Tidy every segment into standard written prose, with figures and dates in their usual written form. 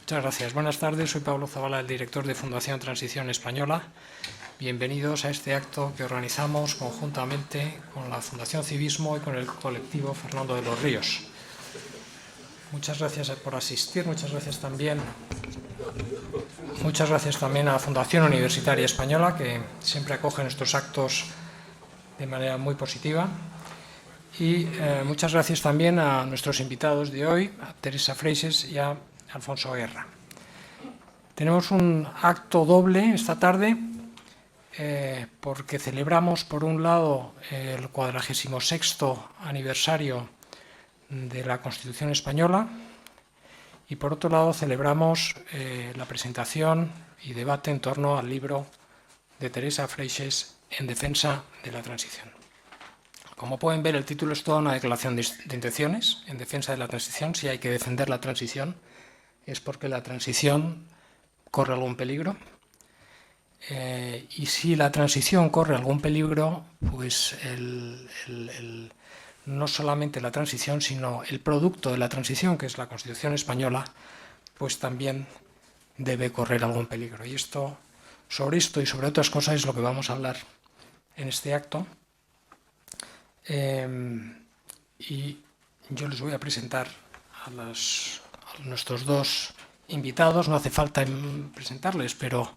Muchas gracias. Buenas tardes. Soy Pablo Zavala, el director de Fundación Transición Española. Bienvenidos a este acto que organizamos conjuntamente con la Fundación Civismo y con el colectivo Fernando de los Ríos. Muchas gracias por asistir. Muchas gracias también a la Fundación Universitaria Española, que siempre acoge nuestros actos de manera muy positiva. Y muchas gracias también a nuestros invitados de hoy, a Teresa Freixes y a Alfonso Guerra. Tenemos un acto doble esta tarde porque celebramos, por un lado, el 46º aniversario de la Constitución Española y, por otro lado, celebramos la presentación y debate en torno al libro de Teresa Freixes, En defensa de la transición. Como pueden ver, el título es toda una declaración de intenciones en defensa de la transición. Si hay que defender la transición, es porque la transición corre algún peligro. Y si la transición corre algún peligro, pues no solamente la transición, sino el producto de la transición, que es la Constitución Española, pues también debe correr algún peligro. Y sobre esto y sobre otras cosas es lo que vamos a hablar en este acto. Y yo les voy a presentar a nuestros dos invitados. No hace falta presentarles, pero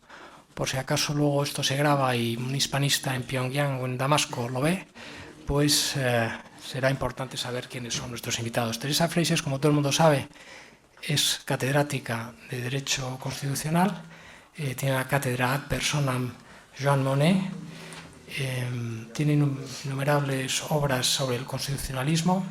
por si acaso luego esto se graba y un hispanista en Pyongyang o en Damasco lo ve, pues será importante saber quiénes son nuestros invitados. Teresa Freixes, como todo el mundo sabe, es catedrática de Derecho Constitucional, tiene la cátedra ad personam Joan Monnet, tiene innumerables obras sobre el constitucionalismo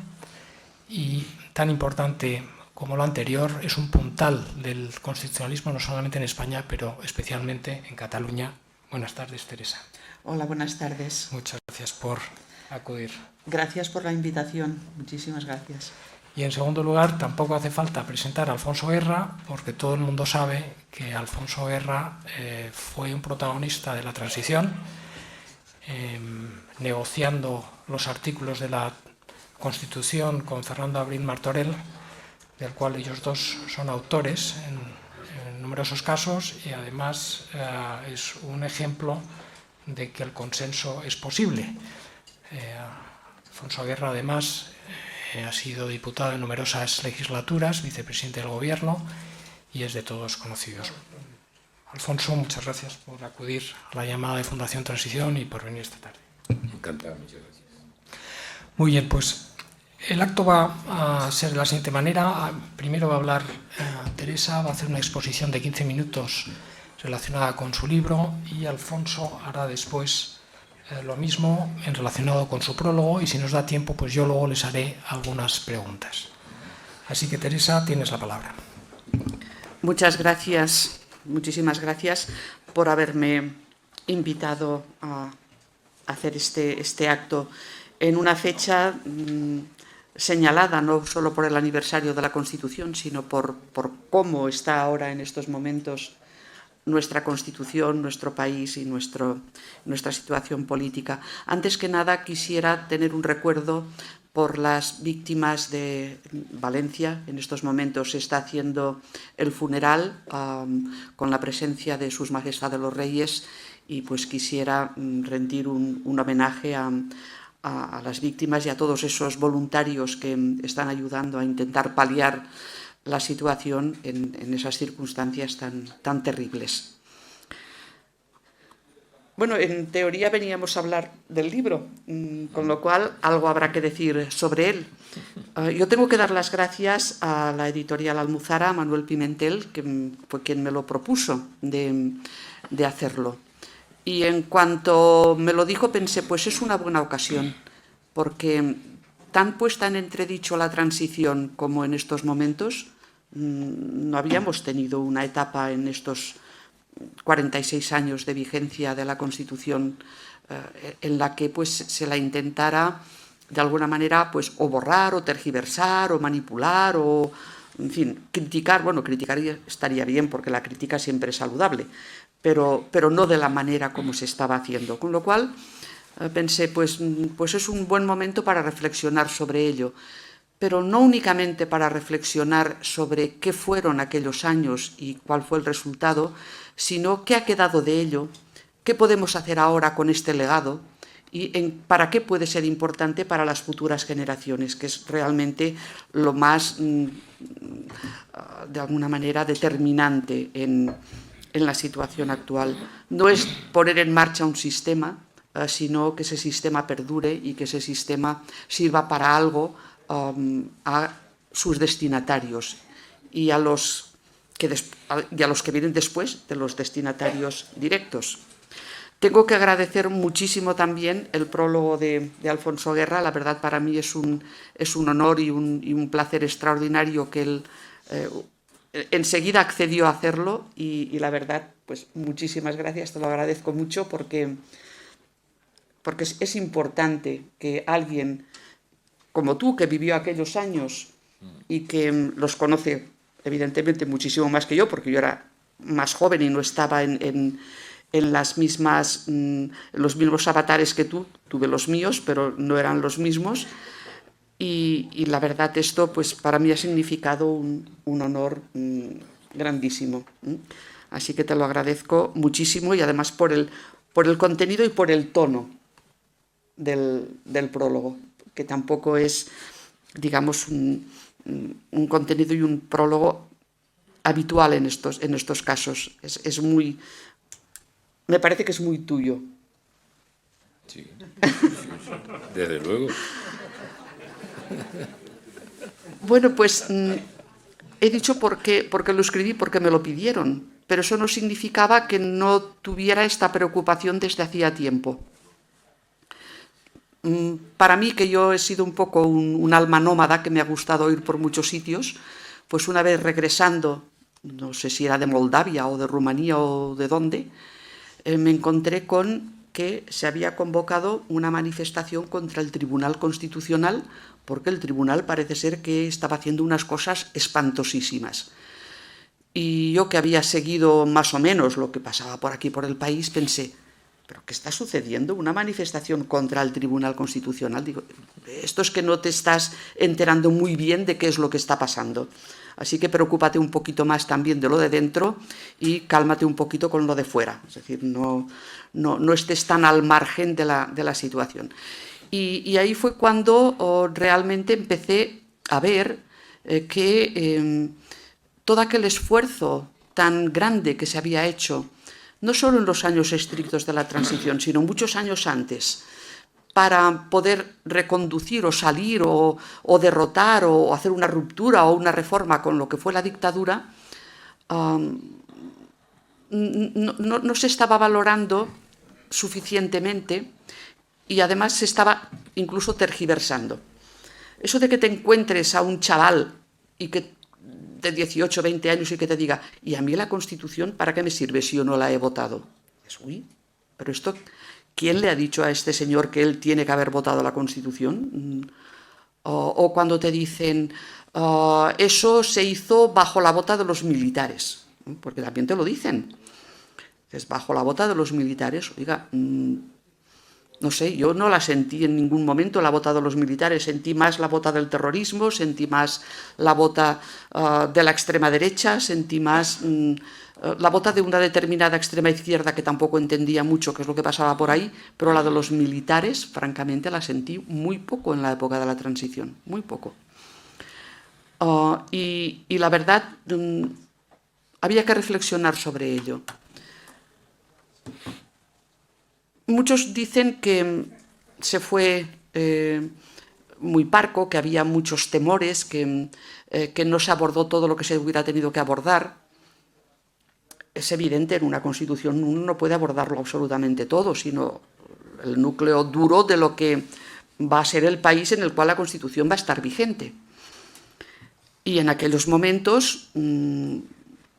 y, tan importante como lo anterior, es un puntal del constitucionalismo no solamente en España, pero especialmente en Cataluña. Buenas tardes, Teresa. Hola, buenas tardes. Muchas gracias por acudir. Gracias por la invitación. Muchísimas gracias. Y en segundo lugar, tampoco hace falta presentar a Alfonso Guerra, porque todo el mundo sabe que Alfonso Guerra fue un protagonista de la transición, negociando los artículos de la Constitución con Fernando Abril Martorell, del cual ellos dos son autores en numerosos casos, y además es un ejemplo de que el consenso es posible. Alfonso Guerra, además, ha sido diputado en numerosas legislaturas, vicepresidente del Gobierno, y es de todos conocidos. Alfonso, muchas gracias por acudir a la llamada de Fundación Transición y por venir esta tarde. Encantado, muchas gracias. Muy bien, pues el acto va a ser de la siguiente manera. Primero va a hablar Teresa, va a hacer una exposición de 15 minutos relacionada con su libro, y Alfonso hará después lo mismo relacionado con su prólogo, y si nos da tiempo, pues yo luego les haré algunas preguntas. Así que, Teresa, tienes la palabra. Muchas gracias, muchísimas gracias por haberme invitado a hacer este acto en una fecha señalada no solo por el aniversario de la Constitución, sino por cómo está ahora en estos momentos nuestra Constitución, nuestro país y nuestra situación política. Antes que nada, quisiera tener un recuerdo por las víctimas de Valencia. En estos momentos se está haciendo el funeral con la presencia de Sus Majestades los Reyes, y pues quisiera rendir un homenaje a las víctimas y a todos esos voluntarios que están ayudando a intentar paliar la situación en esas circunstancias tan terribles. Bueno, en teoría veníamos a hablar del libro, con lo cual algo habrá que decir sobre él. Yo tengo que dar las gracias a la editorial Almuzara, a Manuel Pimentel, que fue quien me lo propuso de hacerlo. Y en cuanto me lo dijo, pensé, pues es una buena ocasión, porque tan puesta en entredicho la transición como en estos momentos, no habíamos tenido una etapa en estos 46 años de vigencia de la Constitución en la que pues se la intentara de alguna manera pues o borrar o tergiversar o manipular o, en fin, criticar. Bueno, criticar estaría bien porque la crítica siempre es saludable, pero no de la manera como se estaba haciendo. Con lo cual pensé, pues es un buen momento para reflexionar sobre ello. pero no únicamente para reflexionar sobre qué fueron aquellos años y cuál fue el resultado, sino qué ha quedado de ello, qué podemos hacer ahora con este legado y para qué puede ser importante para las futuras generaciones, que es realmente lo más, de alguna manera, determinante en la situación actual. No es poner en marcha un sistema, sino que ese sistema perdure y que ese sistema sirva para algo a sus destinatarios y a los que vienen después de los destinatarios directos. Tengo que agradecer muchísimo también el prólogo de Alfonso Guerra. La verdad, para mí es un honor y un placer extraordinario que él enseguida accedió a hacerlo y la verdad, pues muchísimas gracias, te lo agradezco mucho porque es importante que alguien como tú, que vivió aquellos años y que los conoce evidentemente muchísimo más que yo, porque yo era más joven y no estaba en los mismos avatares que tú, tuve los míos, pero no eran los mismos, y la verdad esto pues para mí ha significado un honor grandísimo. Así que te lo agradezco muchísimo y además por el contenido y por el tono del prólogo, que tampoco es, digamos, un contenido y un prólogo habitual en estos casos. Es muy... Me parece que es muy tuyo. Sí, desde luego. Bueno, pues he dicho porque lo escribí, porque me lo pidieron, pero eso no significaba que no tuviera esta preocupación desde hacía tiempo. Para mí, que yo he sido un poco un alma nómada, que me ha gustado ir por muchos sitios, pues una vez regresando, no sé si era de Moldavia o de Rumanía o de dónde, me encontré con que se había convocado una manifestación contra el Tribunal Constitucional, porque el tribunal parece ser que estaba haciendo unas cosas espantosísimas. Y yo, que había seguido más o menos lo que pasaba por aquí por el país, pensé, ¿pero qué está sucediendo? ¿Una manifestación contra el Tribunal Constitucional? Digo, esto es que no te estás enterando muy bien de qué es lo que está pasando. Así que preocúpate un poquito más también de lo de dentro y cálmate un poquito con lo de fuera. Es decir, no estés tan al margen de la situación. Y ahí fue cuando realmente empecé a ver que todo aquel esfuerzo tan grande que se había hecho, no solo en los años estrictos de la transición, sino muchos años antes, para poder reconducir o salir o derrotar o hacer una ruptura o una reforma con lo que fue la dictadura, no se estaba valorando suficientemente y además se estaba incluso tergiversando. Eso de que te encuentres a un chaval y que de 18 o 20 años y que te diga, ¿y a mí la Constitución para qué me sirve si yo no la he votado? Es, uy, pero esto, ¿quién le ha dicho a este señor que él tiene que haber votado la Constitución? O cuando te dicen, eso se hizo bajo la bota de los militares, porque también te lo dicen. Es bajo la bota de los militares, oiga, no sé, yo no la sentí en ningún momento la bota de los militares, sentí más la bota del terrorismo, sentí más la bota de la extrema derecha, sentí más la bota de una determinada extrema izquierda que tampoco entendía mucho qué es lo que pasaba por ahí, pero la de los militares, francamente, la sentí muy poco en la época de la transición, muy poco. Y la verdad, había que reflexionar sobre ello. Muchos dicen que se fue muy parco, que había muchos temores, que no se abordó todo lo que se hubiera tenido que abordar. Es evidente, en una Constitución uno no puede abordarlo absolutamente todo, sino el núcleo duro de lo que va a ser el país en el cual la Constitución va a estar vigente. Y en aquellos momentos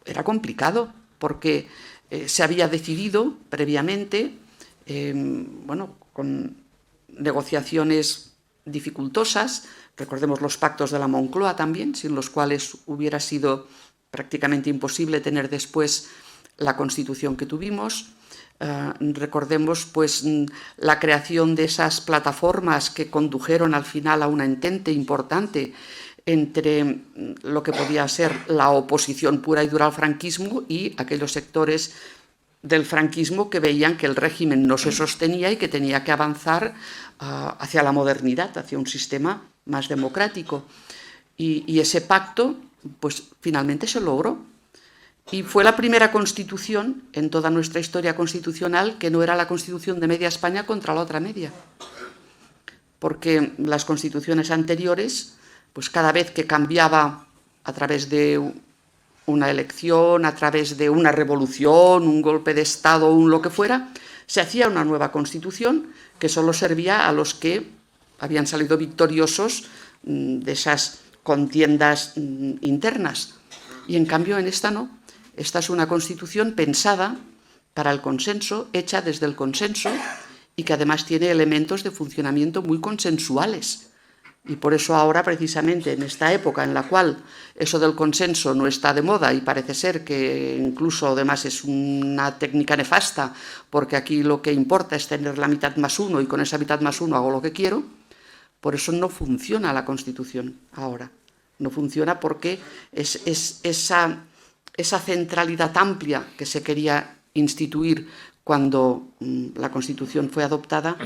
era complicado, porque se había decidido previamente, bueno, con negociaciones dificultosas, recordemos los pactos de la Moncloa también, sin los cuales hubiera sido prácticamente imposible tener después la Constitución que tuvimos. Recordemos pues la creación de esas plataformas que condujeron al final a un entente importante entre lo que podía ser la oposición pura y dura al franquismo y aquellos sectores del franquismo que veían que el régimen no se sostenía y que tenía que avanzar hacia la modernidad, hacia un sistema más democrático. Y ese pacto pues finalmente se logró. Y fue la primera constitución en toda nuestra historia constitucional que no era la constitución de media España contra la otra media. Porque las constituciones anteriores, pues cada vez que cambiaba a través de una elección, a través de una revolución, un golpe de Estado, un lo que fuera, se hacía una nueva constitución que solo servía a los que habían salido victoriosos de esas contiendas internas. Y en cambio en esta no. Esta es una constitución pensada para el consenso, hecha desde el consenso y que además tiene elementos de funcionamiento muy consensuales. Y por eso ahora, precisamente en esta época en la cual eso del consenso no está de moda y parece ser que incluso además es una técnica nefasta, porque aquí lo que importa es tener la mitad más uno y con esa mitad más uno hago lo que quiero, por eso no funciona la Constitución ahora. No funciona porque esa centralidad amplia que se quería instituir cuando la Constitución fue adoptada,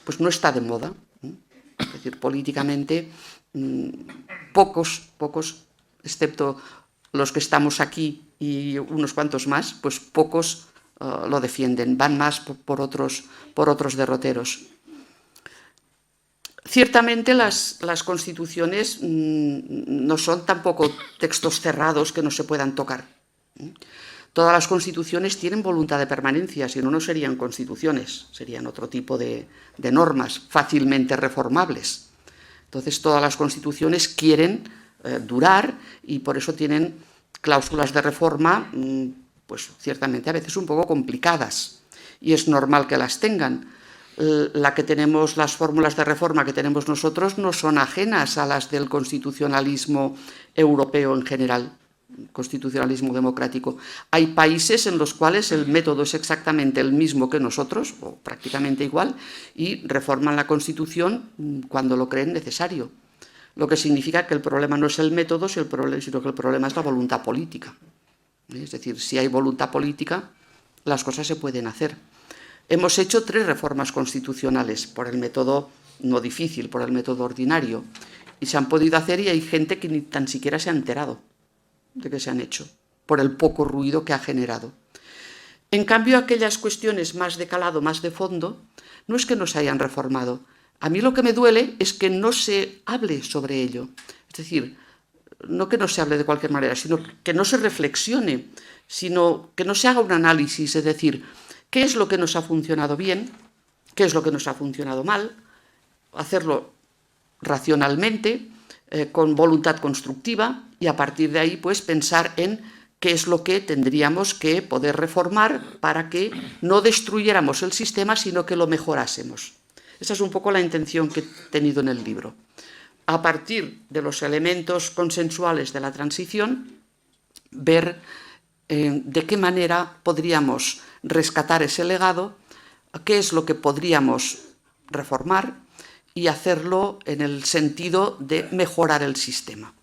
pues no está de moda. Es decir, políticamente pocos, excepto los que estamos aquí y unos cuantos más, pues pocos lo defienden, van más por otros derroteros. Ciertamente las constituciones no son tampoco textos cerrados que no se puedan tocar. Todas las constituciones tienen voluntad de permanencia, si no, no serían constituciones, serían otro tipo de normas fácilmente reformables. Entonces, todas las constituciones quieren durar y por eso tienen cláusulas de reforma, pues ciertamente a veces un poco complicadas. Y es normal que las tengan. Las fórmulas de reforma que tenemos nosotros no son ajenas a las del constitucionalismo europeo en general. Constitucionalismo democrático. Hay países en los cuales el método es exactamente el mismo que nosotros, o prácticamente igual, y reforman la Constitución cuando lo creen necesario. Lo que significa que el problema no es el método, sino que el problema es la voluntad política. Es decir, si hay voluntad política, las cosas se pueden hacer. Hemos hecho 3 reformas constitucionales por el método no difícil, por el método ordinario, y se han podido hacer y hay gente que ni tan siquiera se ha enterado de que se han hecho, por el poco ruido que ha generado. En cambio, aquellas cuestiones más de calado, más de fondo, no es que no se hayan reformado. A mí lo que me duele es que no se hable sobre ello. Es decir, no que no se hable de cualquier manera, sino que no se reflexione, sino que no se haga un análisis, es decir, qué es lo que nos ha funcionado bien, qué es lo que nos ha funcionado mal, hacerlo racionalmente, con voluntad constructiva y a partir de ahí pues pensar en qué es lo que tendríamos que poder reformar para que no destruyéramos el sistema sino que lo mejorásemos. Esa es un poco la intención que he tenido en el libro. A partir de los elementos consensuales de la transición, ver de qué manera podríamos rescatar ese legado, qué es lo que podríamos reformar y hacerlo en el sentido de mejorar el sistema.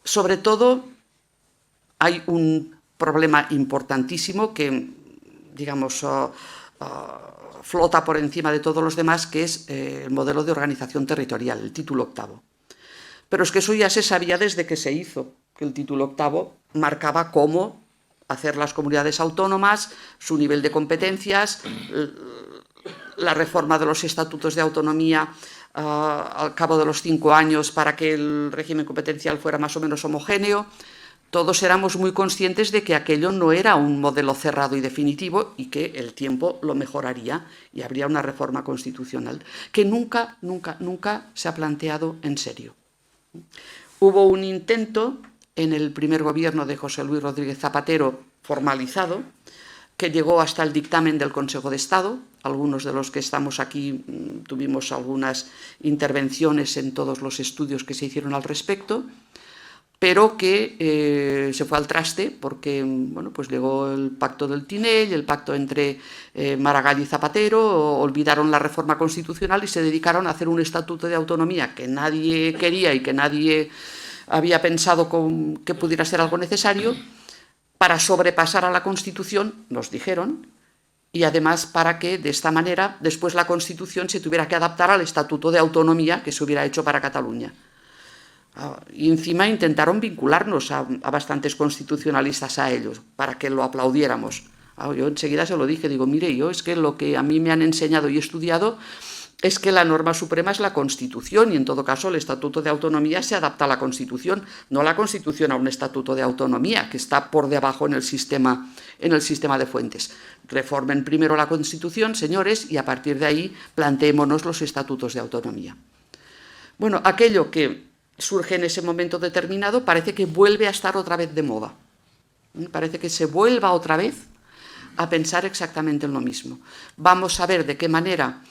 Sobre todo, hay un problema importantísimo que, digamos, flota por encima de todos los demás, que es el modelo de organización territorial, el título 8. Pero es que eso ya se sabía desde que se hizo, que el título 8 marcaba cómo hacer las comunidades autónomas, su nivel de competencias, la reforma de los estatutos de autonomía al cabo de los 5 años para que el régimen competencial fuera más o menos homogéneo. Todos éramos muy conscientes de que aquello no era un modelo cerrado y definitivo y que el tiempo lo mejoraría y habría una reforma constitucional que nunca se ha planteado en serio. Hubo un intento en el primer gobierno de José Luis Rodríguez Zapatero formalizado, que llegó hasta el dictamen del Consejo de Estado. Algunos de los que estamos aquí tuvimos algunas intervenciones en todos los estudios que se hicieron al respecto. pero que se fue al traste porque bueno, pues llegó el pacto del Tinell, el pacto entre Maragall y Zapatero, olvidaron la reforma constitucional y se dedicaron a hacer un estatuto de autonomía que nadie quería y que nadie había pensado que pudiera ser algo necesario, para sobrepasar a la Constitución, nos dijeron, y además para que de esta manera después la Constitución se tuviera que adaptar al estatuto de autonomía que se hubiera hecho para Cataluña. Y encima intentaron vincularnos a bastantes constitucionalistas a ellos, para que lo aplaudiéramos. Yo enseguida se lo dije, digo, mire, yo es que lo que a mí me han enseñado y estudiado es que la norma suprema es la Constitución y en todo caso el Estatuto de Autonomía se adapta a la Constitución, no la Constitución a un Estatuto de Autonomía, que está por debajo en el sistema de fuentes. Reformen primero la Constitución, señores, y a partir de ahí planteémonos los estatutos de autonomía. Bueno, aquello que surge en ese momento determinado parece que vuelve a estar otra vez de moda. Parece que se vuelva otra vez a pensar exactamente en lo mismo. Vamos a ver de qué manera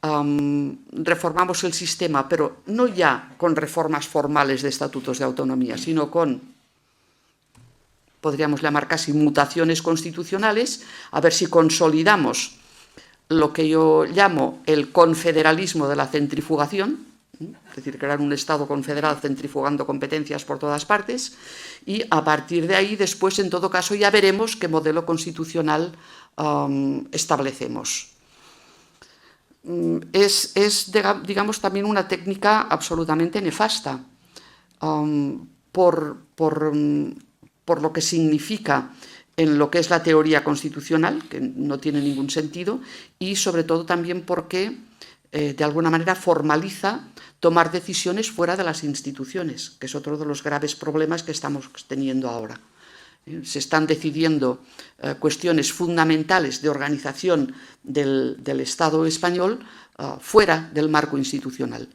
reformamos el sistema, pero no ya con reformas formales de estatutos de autonomía, sino con, podríamos llamar casi mutaciones constitucionales, a ver si consolidamos lo que yo llamo el confederalismo de la centrifugación, es decir, crear un Estado confederal centrifugando competencias por todas partes, y a partir de ahí, después, en todo caso, ya veremos qué modelo constitucional establecemos. Es, digamos, también una técnica absolutamente nefasta por lo que significa en lo que es la teoría constitucional, que no tiene ningún sentido, y sobre todo también porque de alguna manera formaliza tomar decisiones fuera de las instituciones, que es otro de los graves problemas que estamos teniendo ahora. Se están decidiendo cuestiones fundamentales de organización del Estado español fuera del marco institucional.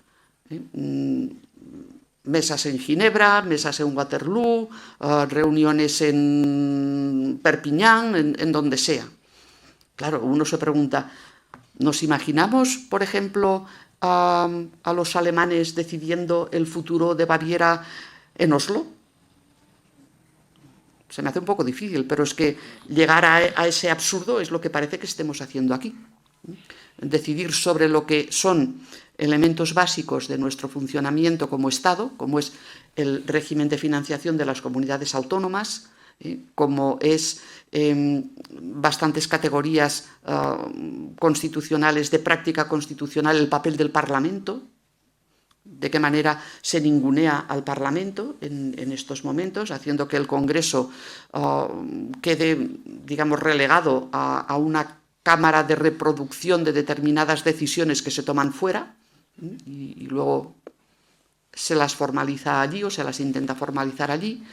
Mesas en Ginebra, mesas en Waterloo, reuniones en Perpiñán, en donde sea. Claro, uno se pregunta, ¿nos imaginamos, por ejemplo, a los alemanes decidiendo el futuro de Baviera en Oslo? Se me hace un poco difícil, pero es que llegar a ese absurdo es lo que parece que estemos haciendo aquí. Decidir sobre lo que son elementos básicos de nuestro funcionamiento como Estado, como es el régimen de financiación de las comunidades autónomas, como es bastantes categorías constitucionales de práctica constitucional, el papel del Parlamento, de qué manera se ningunea al Parlamento en estos momentos, haciendo que el Congreso quede, digamos, relegado a una cámara de reproducción de determinadas decisiones que se toman fuera y luego se las formaliza allí o se las intenta formalizar allí.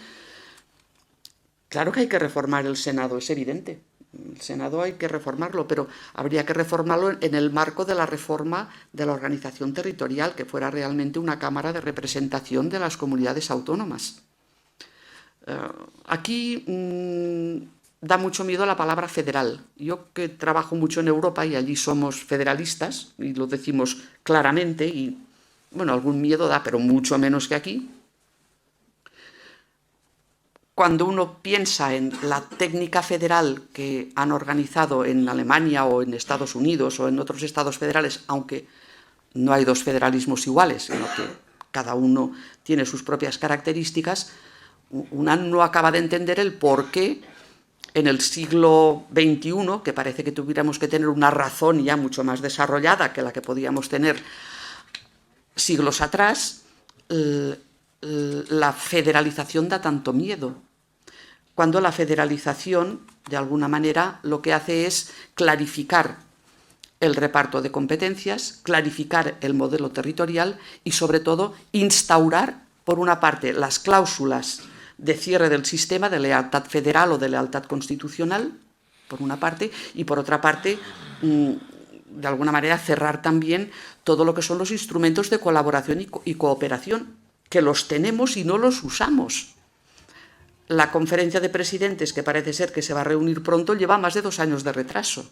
Claro que hay que reformar el Senado, es evidente. El Senado hay que reformarlo, pero habría que reformarlo en el marco de la reforma de la organización territorial, que fuera realmente una cámara de representación de las comunidades autónomas. Aquí da mucho miedo la palabra federal. Yo que trabajo mucho en Europa y allí somos federalistas, y lo decimos claramente, y bueno, algún miedo da, pero mucho menos que aquí. Cuando uno piensa en la técnica federal que han organizado en Alemania o en Estados Unidos o en otros estados federales, aunque no hay dos federalismos iguales, sino que cada uno tiene sus propias características, uno no acaba de entender el por qué en el siglo XXI, que parece que tuviéramos que tener una razón ya mucho más desarrollada que la que podíamos tener siglos atrás, la federalización da tanto miedo, cuando la federalización, de alguna manera, lo que hace es clarificar el reparto de competencias, clarificar el modelo territorial y, sobre todo, instaurar, por una parte, las cláusulas de cierre del sistema de lealtad federal o de lealtad constitucional, por una parte, y por otra parte, de alguna manera, cerrar también todo lo que son los instrumentos de colaboración y cooperación, que los tenemos y no los usamos. La conferencia de presidentes, que parece ser que se va a reunir pronto, lleva más de 2 años de retraso.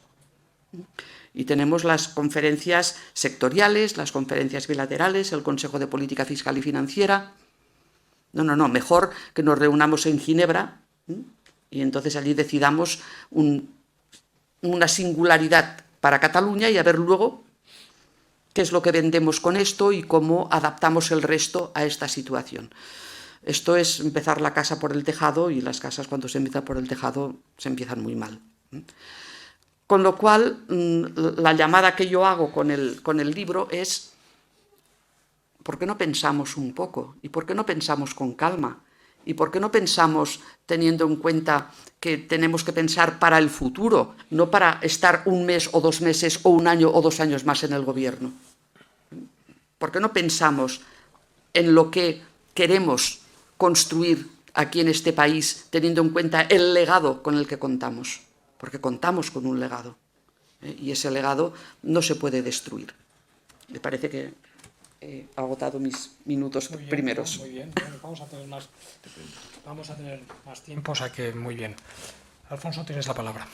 Y tenemos las conferencias sectoriales, las conferencias bilaterales, el Consejo de Política Fiscal y Financiera. No, no, no, mejor que nos reunamos en Ginebra y entonces allí decidamos una singularidad para Cataluña y a ver luego qué es lo que vendemos con esto y cómo adaptamos el resto a esta situación. Esto es empezar la casa por el tejado, y las casas cuando se empieza por el tejado se empiezan muy mal. Con lo cual, la llamada que yo hago con el libro es: ¿por qué no pensamos un poco? ¿Y por qué no pensamos con calma? ¿Y por qué no pensamos teniendo en cuenta que tenemos que pensar para el futuro, no para estar un mes o 2 meses o un año o 2 años más en el gobierno? ¿Por qué no pensamos en lo que queremos construir aquí en este país, teniendo en cuenta el legado con el que contamos? Porque contamos con un legado, y ese legado no se puede destruir. Me parece que he agotado mis minutos primeros. Muy bien. Bueno, vamos a tener más tiempo, o sea que muy bien. Alfonso, tienes la palabra.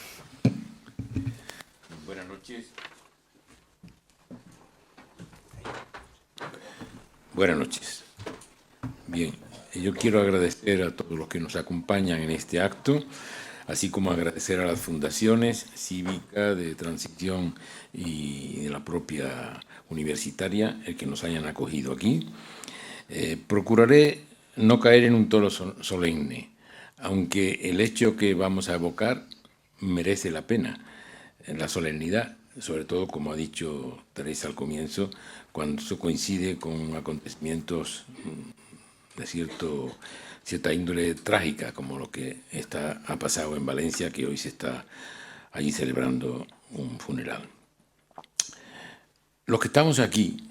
Buenas noches. Buenas noches. Bien, yo quiero agradecer a todos los que nos acompañan en este acto, así como agradecer a las fundaciones Cívica, de Transición y de la propia universitaria, el que nos hayan acogido aquí. Procuraré no caer en un tono solemne, aunque el hecho que vamos a evocar merece la pena, la solemnidad, sobre todo, como ha dicho Teresa al comienzo, cuando eso coincide con acontecimientos de cierta índole trágica, como lo que ha pasado en Valencia, que hoy se está allí celebrando un funeral. Los que estamos aquí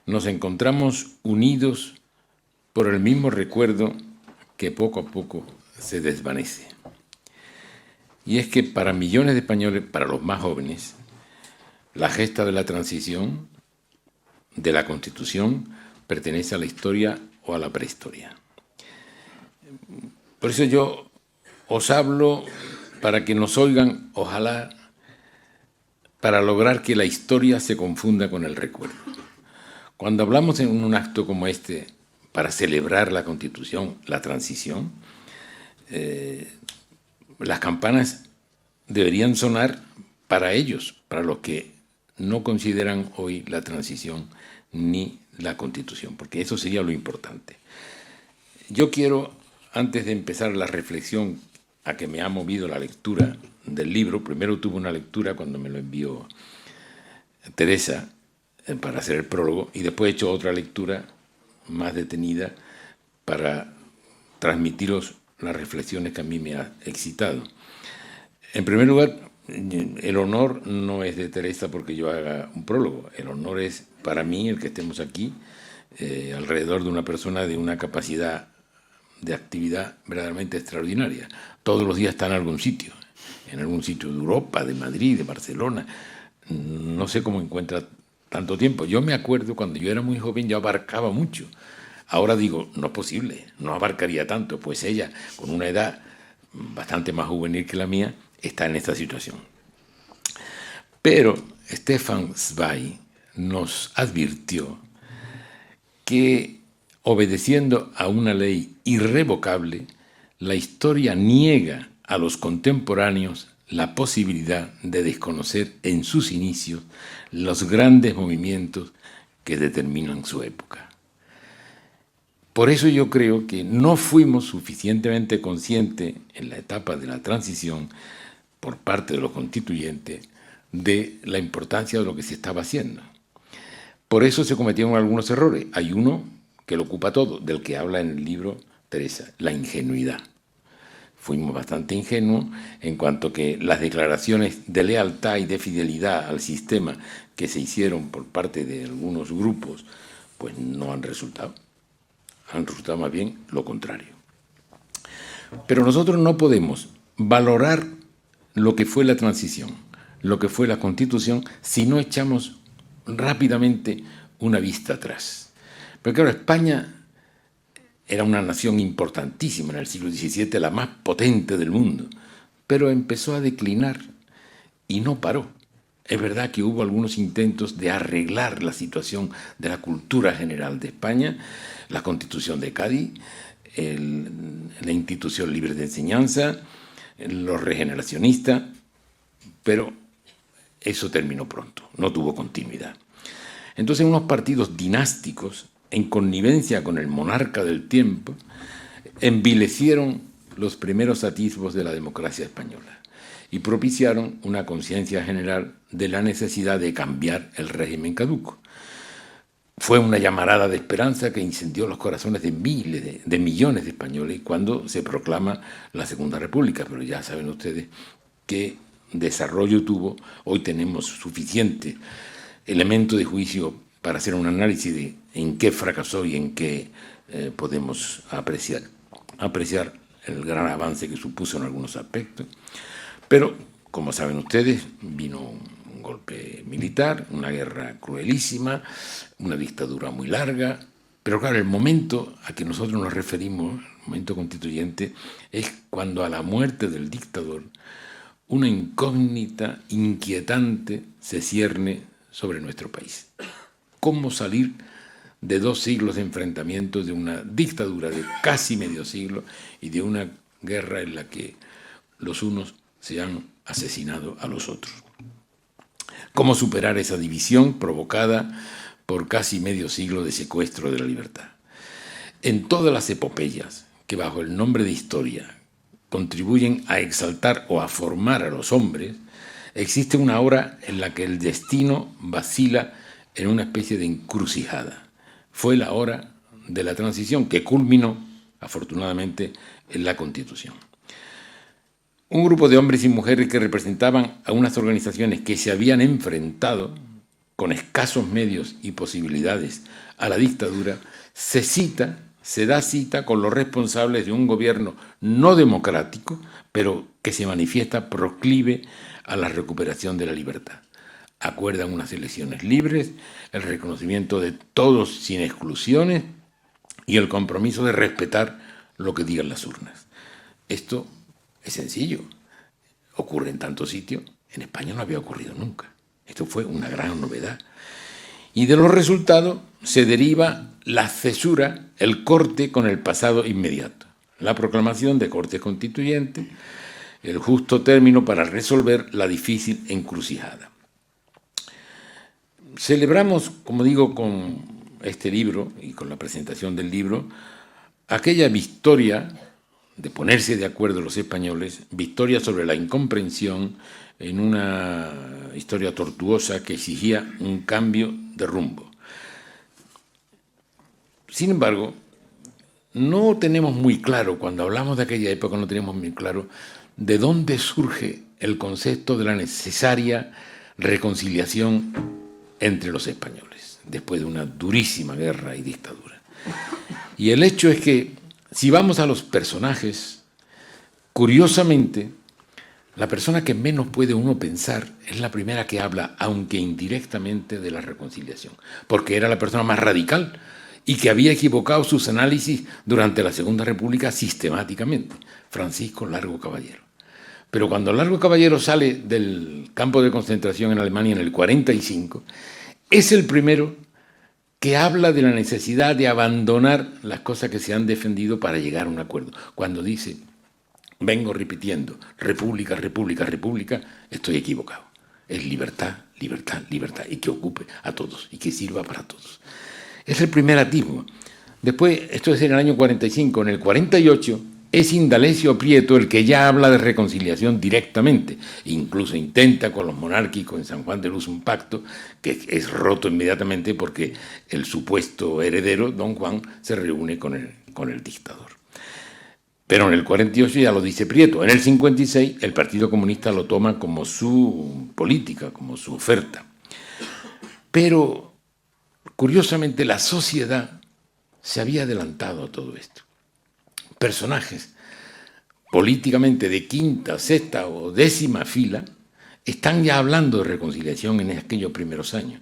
nos encontramos unidos por el mismo recuerdo que poco a poco se desvanece. Y es que para millones de españoles, para los más jóvenes, la gesta de la transición, de la Constitución, pertenece a la historia o a la prehistoria. Por eso yo os hablo para que nos oigan, ojalá, para lograr que la historia se confunda con el recuerdo. Cuando hablamos en un acto como este para celebrar la Constitución, la transición, las campanas deberían sonar para ellos, para los que no consideran hoy la transición ni la Constitución, porque eso sería lo importante. Yo quiero, antes de empezar la reflexión a que me ha movido la lectura del libro, primero tuve una lectura cuando me lo envió Teresa para hacer el prólogo, y después he hecho otra lectura más detenida para transmitiros las reflexiones que a mí me ha excitado. En primer lugar, el honor no es de Teresa porque yo haga un prólogo. El honor es para mí el que estemos aquí, alrededor de una persona de una capacidad de actividad verdaderamente extraordinaria. Todos los días está en algún sitio de Europa, de Madrid, de Barcelona. No sé cómo encuentra tanto tiempo. Yo me acuerdo cuando yo era muy joven, yo abarcaba mucho. Ahora digo, no es posible, no abarcaría tanto, pues ella, con una edad bastante más juvenil que la mía, está en esta situación. Pero Stefan Zweig nos advirtió que, obedeciendo a una ley irrevocable, la historia niega a los contemporáneos la posibilidad de desconocer en sus inicios los grandes movimientos que determinan su época. Por eso yo creo que no fuimos suficientemente conscientes en la etapa de la transición por parte de los constituyentes de la importancia de lo que se estaba haciendo. Por eso se cometieron algunos errores. Hay uno que lo ocupa todo, del que habla en el libro Teresa, la ingenuidad. Fuimos bastante ingenuos en cuanto que las declaraciones de lealtad y de fidelidad al sistema que se hicieron por parte de algunos grupos, pues no han resultado. Han resultado más bien lo contrario. Pero nosotros no podemos valorar lo que fue la transición, lo que fue la Constitución, si no echamos rápidamente una vista atrás. Pero claro, España era una nación importantísima en el siglo XVII, la más potente del mundo, pero empezó a declinar y no paró. Es verdad que hubo algunos intentos de arreglar la situación de la cultura general de España, la Constitución de Cádiz, la institución libre de enseñanza, los regeneracionistas, pero eso terminó pronto, no tuvo continuidad. Entonces unos partidos dinásticos, en connivencia con el monarca del tiempo, envilecieron los primeros atisbos de la democracia española y propiciaron una conciencia general de la necesidad de cambiar el régimen caduco. Fue una llamarada de esperanza que incendió los corazones de miles, de millones de españoles cuando se proclama la Segunda República, pero ya saben ustedes qué desarrollo tuvo. Hoy tenemos suficiente elemento de juicio para hacer un análisis de en qué fracasó y en qué podemos apreciar el gran avance que supuso en algunos aspectos. Pero, como saben ustedes, vino un golpe militar, una guerra cruelísima, una dictadura muy larga. Pero claro, el momento a que nosotros nos referimos, el momento constituyente, es cuando a la muerte del dictador una incógnita inquietante se cierne sobre nuestro país. ¿Cómo salir de 2 siglos de enfrentamiento, de una dictadura de casi medio siglo y de una guerra en la que los unos se han asesinado a los otros? ¿Cómo superar esa división provocada por casi medio siglo de secuestro de la libertad? En todas las epopeyas que bajo el nombre de historia contribuyen a exaltar o a formar a los hombres, existe una hora en la que el destino vacila en una especie de encrucijada. Fue la hora de la transición que culminó, afortunadamente, en la Constitución. Un grupo de hombres y mujeres que representaban a unas organizaciones que se habían enfrentado con escasos medios y posibilidades a la dictadura, se da cita con los responsables de un gobierno no democrático, pero que se manifiesta proclive a la recuperación de la libertad. Acuerdan unas elecciones libres, el reconocimiento de todos sin exclusiones y el compromiso de respetar lo que digan las urnas. Esto es sencillo, ocurre en tantos sitios, en España no había ocurrido nunca. Esto fue una gran novedad. Y de los resultados se deriva la cesura, el corte con el pasado inmediato, la proclamación de Cortes Constituyentes, el justo término para resolver la difícil encrucijada. Celebramos, como digo, con este libro y con la presentación del libro, aquella victoria de ponerse de acuerdo los españoles, victoria sobre la incomprensión en una historia tortuosa que exigía un cambio de rumbo. Sin embargo, no tenemos muy claro, cuando hablamos de aquella época, no tenemos muy claro de dónde surge el concepto de la necesaria reconciliación entre los españoles, después de una durísima guerra y dictadura. Y el hecho es que, si vamos a los personajes, curiosamente, la persona que menos puede uno pensar es la primera que habla, aunque indirectamente, de la reconciliación, porque era la persona más radical y que había equivocado sus análisis durante la Segunda República sistemáticamente, Francisco Largo Caballero. Pero cuando Largo Caballero sale del campo de concentración en Alemania en el 45, es el primero que habla de la necesidad de abandonar las cosas que se han defendido para llegar a un acuerdo. Cuando dice, vengo repitiendo, república, república, república, estoy equivocado. Es libertad, libertad, libertad, y que ocupe a todos, y que sirva para todos. Es el primer atisbo. Después, esto es en el año 45, en el 48, es Indalecio Prieto el que ya habla de reconciliación directamente, incluso intenta con los monárquicos en San Juan de Luz un pacto que es roto inmediatamente porque el supuesto heredero, don Juan, se reúne con el dictador. Pero en el 48 ya lo dice Prieto. En el 56 el Partido Comunista lo toma como su política, como su oferta. Pero, curiosamente, la sociedad se había adelantado a todo esto. Personajes políticamente de quinta, sexta o décima fila están ya hablando de reconciliación en aquellos primeros años.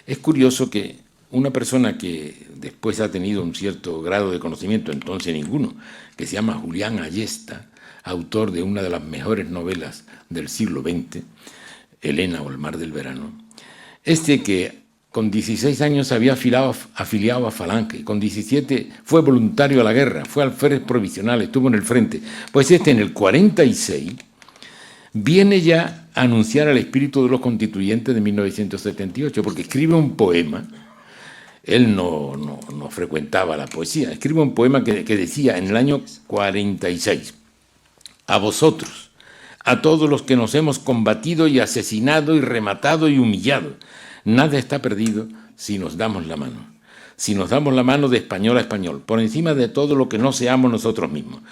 Es curioso que una persona que después ha tenido un cierto grado de conocimiento, entonces ninguno, que se llama Julián Ayesta, autor de una de las mejores novelas del siglo XX, Elena o el Mar del Verano, que con 16 años se había afiliado a Falange, con 17 fue voluntario a la guerra, fue alférez provisional, estuvo en el frente. Pues en el 46 viene ya a anunciar el espíritu de los constituyentes de 1978, porque escribe un poema. Él no frecuentaba la poesía, escribe un poema que decía en el año 46: a vosotros, a todos los que nos hemos combatido y asesinado y rematado y humillado, nada está perdido si nos damos la mano. Si nos damos la mano de español a español, por encima de todo lo que no seamos nosotros mismos.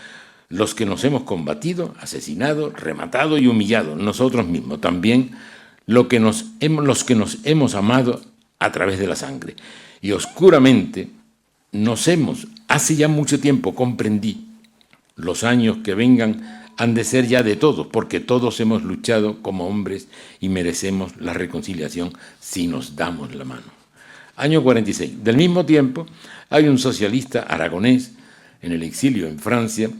Los que nos hemos combatido, asesinado, rematado y humillado, nosotros mismos. También los que nos hemos amado a través de la sangre. Y oscuramente hace ya mucho tiempo comprendí, los años que vengan han de ser ya de todos, porque todos hemos luchado como hombres y merecemos la reconciliación si nos damos la mano. Año 46. Del mismo tiempo, hay un socialista aragonés en el exilio en Francia,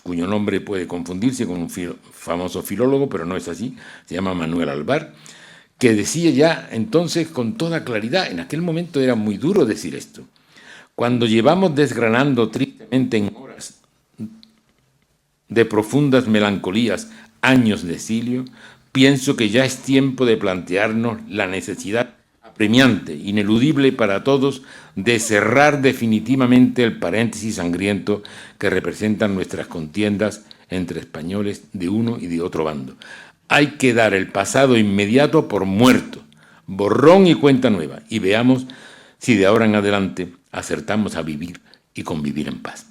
cuyo nombre puede confundirse con un famoso filólogo, pero no es así, se llama Manuel Alvar, que decía ya entonces con toda claridad, en aquel momento era muy duro decir esto: cuando llevamos desgranando tristemente en horas de profundas melancolías años de exilio, pienso que ya es tiempo de plantearnos la necesidad apremiante, ineludible para todos, de cerrar definitivamente el paréntesis sangriento que representan nuestras contiendas entre españoles de uno y de otro bando. Hay que dar el pasado inmediato por muerto, borrón y cuenta nueva, y veamos si de ahora en adelante acertamos a vivir y convivir en paz.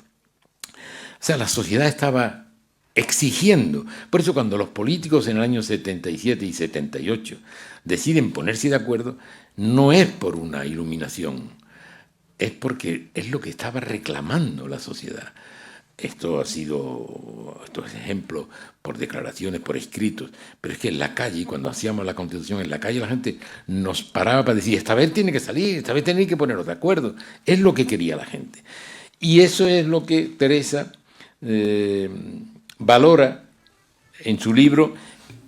O sea, la sociedad estaba exigiendo. Por eso cuando los políticos en el año 77 y 78 deciden ponerse de acuerdo, no es por una iluminación, es porque es lo que estaba reclamando la sociedad. Esto es ejemplo por declaraciones, por escritos, pero es que en la calle, cuando hacíamos la Constitución en la calle, la gente nos paraba para decir: esta vez tiene que salir, esta vez tenéis que poneros de acuerdo. Es lo que quería la gente. Y eso es lo que Teresa valora en su libro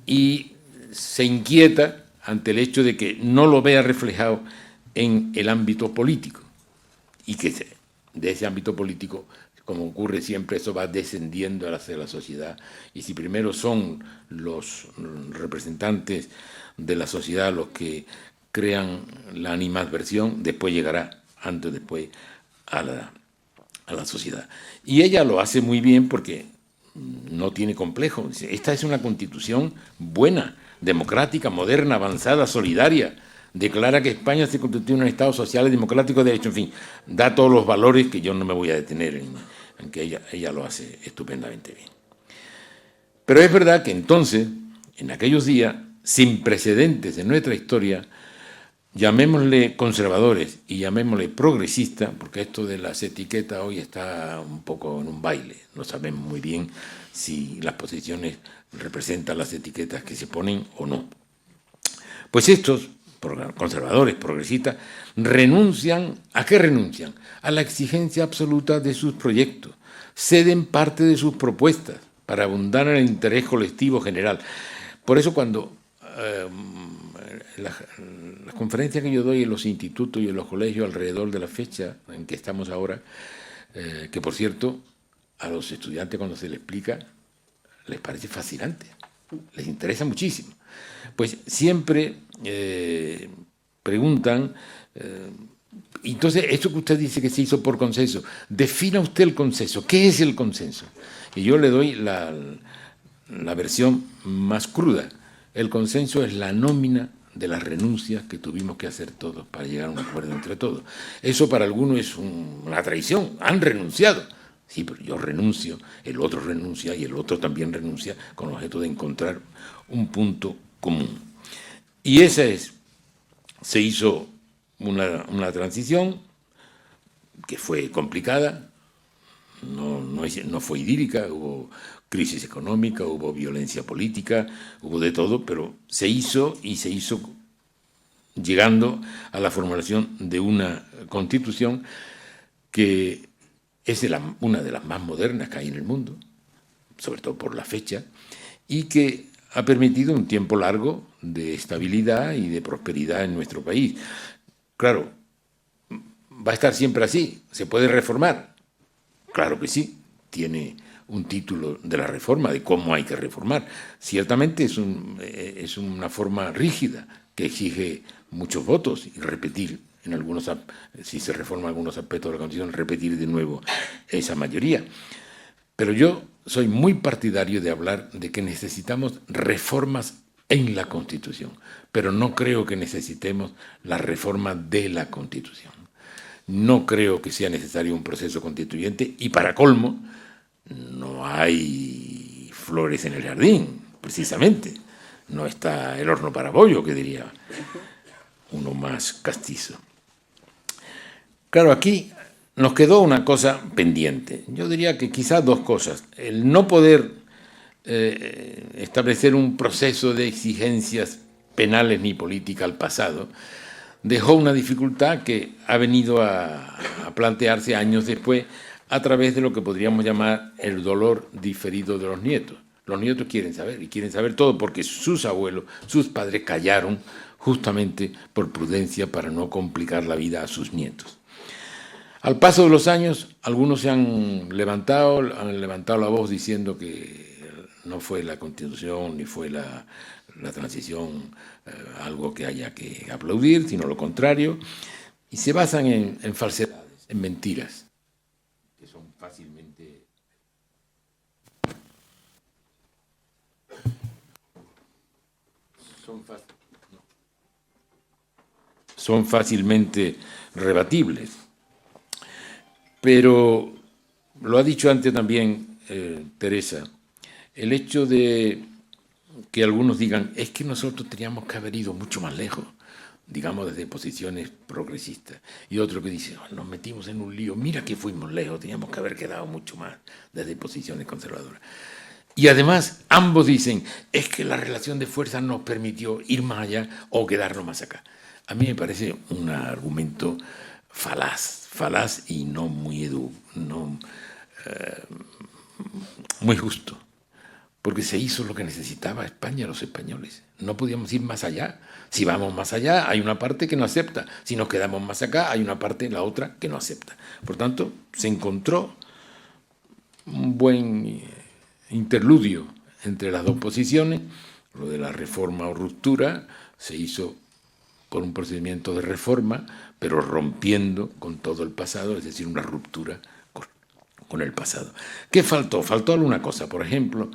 y se inquieta ante el hecho de que no lo vea reflejado en el ámbito político, y que de ese ámbito político, como ocurre siempre, eso va descendiendo hacia la sociedad, y si primero son los representantes de la sociedad los que crean la animadversión, después llegará, antes o después, a la sociedad. Y ella lo hace muy bien porque no tiene complejo. Esta es una constitución buena, democrática, moderna, avanzada, solidaria. Declara que España se constituye en un Estado social y democrático de derecho, en fin, da todos los valores que yo no me voy a detener en que ella lo hace estupendamente bien. Pero es verdad que entonces, en aquellos días, sin precedentes en nuestra historia, llamémosle conservadores y llamémosle progresistas, porque esto de las etiquetas hoy está un poco en un baile. No sabemos muy bien si las posiciones representan las etiquetas que se ponen o no. Pues estos conservadores, progresistas, renuncian. ¿A qué renuncian? A la exigencia absoluta de sus proyectos. Ceden parte de sus propuestas para abundar en el interés colectivo general. Por eso cuando las conferencias que yo doy en los institutos y en los colegios alrededor de la fecha en que estamos ahora, que por cierto, a los estudiantes cuando se les explica, les parece fascinante, les interesa muchísimo. Pues siempre preguntan, entonces, esto que usted dice que se hizo por consenso, defina usted el consenso. ¿Qué es el consenso? Y yo le doy la versión más cruda. El consenso es la nómina de las renuncias que tuvimos que hacer todos para llegar a un acuerdo entre todos. Eso para algunos es una traición. Han renunciado. Sí, pero yo renuncio, el otro renuncia y el otro también renuncia con el objeto de encontrar un punto común. Y se hizo una transición que fue complicada, no fue idílica, hubo crisis económica, hubo violencia política, hubo de todo, pero se hizo llegando a la formulación de una constitución que es una de las más modernas que hay en el mundo, sobre todo por la fecha, y que ha permitido un tiempo largo de estabilidad y de prosperidad en nuestro país. Claro, ¿va a estar siempre así? ¿Se puede reformar? Claro que sí, tiene un título de la reforma, de cómo hay que reformar. Ciertamente es una forma rígida que exige muchos votos y repetir en algunos, si se reforma algunos aspectos de la Constitución, repetir de nuevo esa mayoría. Pero yo soy muy partidario de hablar de que necesitamos reformas en la Constitución, pero no creo que necesitemos la reforma de la Constitución. No creo que sea necesario un proceso constituyente y, para colmo, no hay flores en el jardín, precisamente. No está el horno para bollo, que diría uno más castizo. Claro, aquí nos quedó una cosa pendiente. Yo diría que quizás dos cosas. El no poder establecer un proceso de exigencias penales ni política al pasado dejó una dificultad que ha venido a plantearse años después a través de lo que podríamos llamar el dolor diferido de los nietos. Los nietos quieren saber, y quieren saber todo porque sus abuelos, sus padres callaron justamente por prudencia para no complicar la vida a sus nietos. Al paso de los años, algunos se han levantado la voz diciendo que no fue la Constitución ni fue la transición algo que haya que aplaudir, sino lo contrario, y se basan en falsedades, en mentiras, que son fácilmente rebatibles. Pero lo ha dicho antes también Teresa, el hecho de que algunos digan, es que nosotros teníamos que haber ido mucho más lejos, digamos desde posiciones progresistas, y otro que dice, oh, nos metimos en un lío, mira que fuimos lejos, teníamos que haber quedado mucho más desde posiciones conservadoras. Y además ambos dicen, es que la relación de fuerzas nos permitió ir más allá o quedarnos más acá. A mí me parece un argumento falaz y no muy muy justo. Porque se hizo lo que necesitaba España, los españoles. No podíamos ir más allá. Si vamos más allá, hay una parte que no acepta. Si nos quedamos más acá, hay una parte, la otra, que no acepta. Por tanto, se encontró un buen interludio entre las dos posiciones. Lo de la reforma o ruptura se hizo por un procedimiento de reforma, pero rompiendo con todo el pasado, es decir, una ruptura con el pasado. ¿Qué faltó? Faltó alguna cosa. Por ejemplo,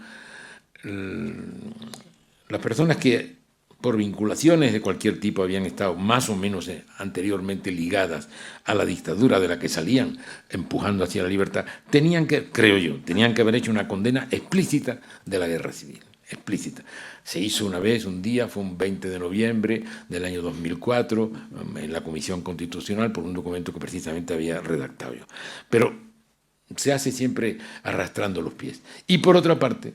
las personas que por vinculaciones de cualquier tipo habían estado más o menos anteriormente ligadas a la dictadura de la que salían empujando hacia la libertad, tenían que, creo yo, tenían que haber hecho una condena explícita de la guerra civil, explícita. Se hizo una vez, un día, fue un 20 de noviembre del año 2004, en la Comisión Constitucional, por un documento que precisamente había redactado yo. Pero se hace siempre arrastrando los pies. Y por otra parte,